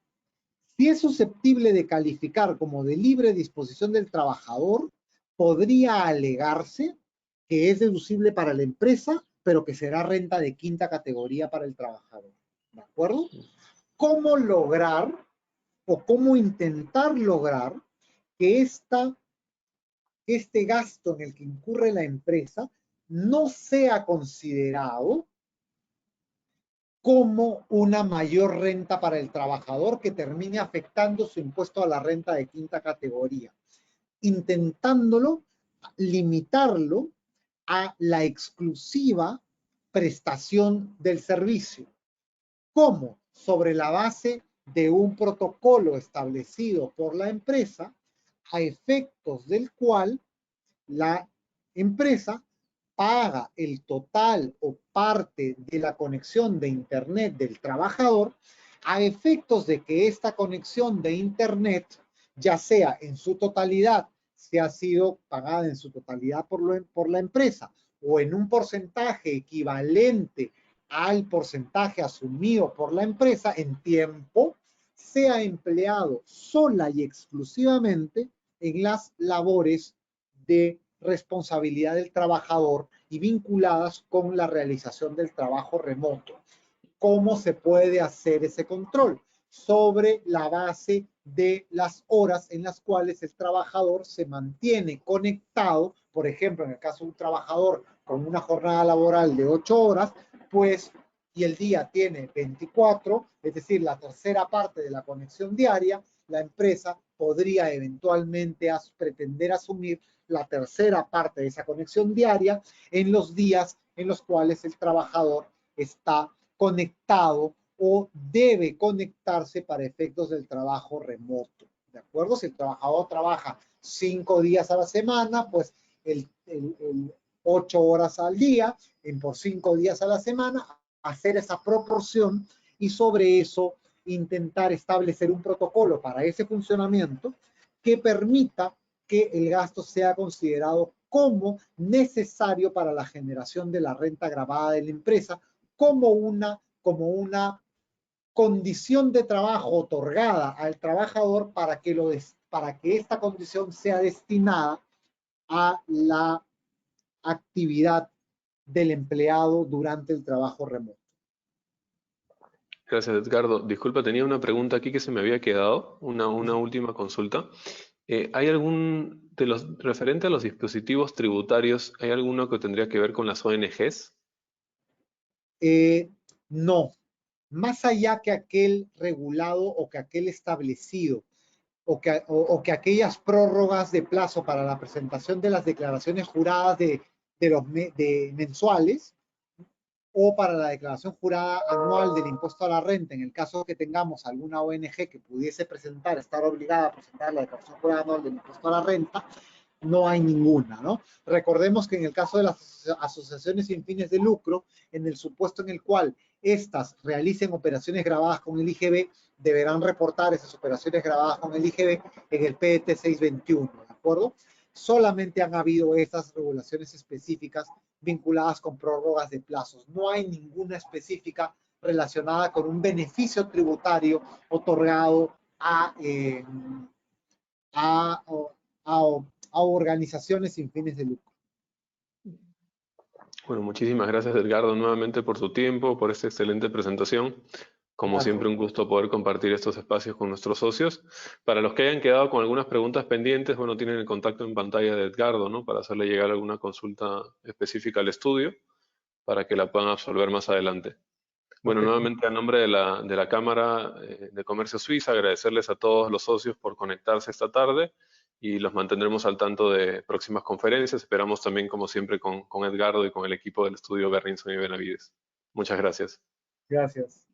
C: Si es susceptible de calificar como de libre disposición del trabajador, podría alegarse que es deducible para la empresa, pero que será renta de quinta categoría para el trabajador. ¿De acuerdo? ¿Cómo lograr o cómo intentar lograr que este gasto en el que incurre la empresa no sea considerado como una mayor renta para el trabajador que termine afectando su impuesto a la renta de quinta categoría, intentándolo limitarlo a la exclusiva prestación del servicio? ¿Cómo? Sobre la base de un protocolo establecido por la empresa, a efectos del cual la empresa paga el total o parte de la conexión de Internet del trabajador a efectos de que esta conexión de Internet, ya sea en su totalidad, si ha sido pagada en su totalidad por la empresa o en un porcentaje equivalente al porcentaje asumido por la empresa en tiempo, sea empleado sola y exclusivamente en las labores de responsabilidad del trabajador y vinculadas con la realización del trabajo remoto. ¿Cómo se puede hacer ese control? Sobre la base de las horas en las cuales el trabajador se mantiene conectado. Por ejemplo, en el caso de un trabajador con una jornada laboral de 8 horas, pues, y el día tiene 24, es decir, la tercera parte de la conexión diaria, la empresa podría eventualmente pretender asumir la tercera parte de esa conexión diaria en los días en los cuales el trabajador está conectado o debe conectarse para efectos del trabajo remoto. ¿De acuerdo? Si el trabajador trabaja 5 días a la semana, pues 8 horas al día, por 5 días a la semana, hacer esa proporción y sobre eso intentar establecer un protocolo para ese funcionamiento que permita que el gasto sea considerado como necesario para la generación de la renta gravada de la empresa, como una condición de trabajo otorgada al trabajador para que esta condición sea destinada a la actividad del empleado durante el trabajo remoto.
D: Gracias, Edgardo. Disculpa, tenía una pregunta aquí que se me había quedado, una última consulta. ¿Hay algún, referente a los dispositivos tributarios, hay alguno que tendría que ver con las ONGs?
C: No, más allá que aquel regulado o que aquel establecido. o que aquellas prórrogas de plazo para la presentación de las declaraciones juradas de mensuales o para la declaración jurada anual del impuesto a la renta, en el caso que tengamos alguna ONG que pudiese estar obligada a presentar la declaración jurada anual del impuesto a la renta, no hay ninguna, ¿no? Recordemos que en el caso de las asociaciones sin fines de lucro, en el supuesto en el cual estas realicen operaciones grabadas con el IGB, deberán reportar esas operaciones grabadas con el IGB en el PET 621, ¿de acuerdo? Solamente han habido estas regulaciones específicas vinculadas con prórrogas de plazos. No hay ninguna específica relacionada con un beneficio tributario otorgado a organizaciones sin fines de lucro.
D: Bueno, muchísimas gracias, Edgardo, nuevamente por tu tiempo, por esta excelente presentación. Como siempre, un gusto poder compartir estos espacios con nuestros socios. Para los que hayan quedado con algunas preguntas pendientes, bueno, tienen el contacto en pantalla de Edgardo, ¿no? Para hacerle llegar alguna consulta específica al estudio, para que la puedan absolver más adelante. Bueno, nuevamente a nombre de la Cámara de Comercio Suiza, agradecerles a todos los socios por conectarse esta tarde y los mantendremos al tanto de próximas conferencias. Esperamos también, como siempre, con Edgardo y con el equipo del estudio Garrinson y Benavides. Muchas gracias.
C: Gracias.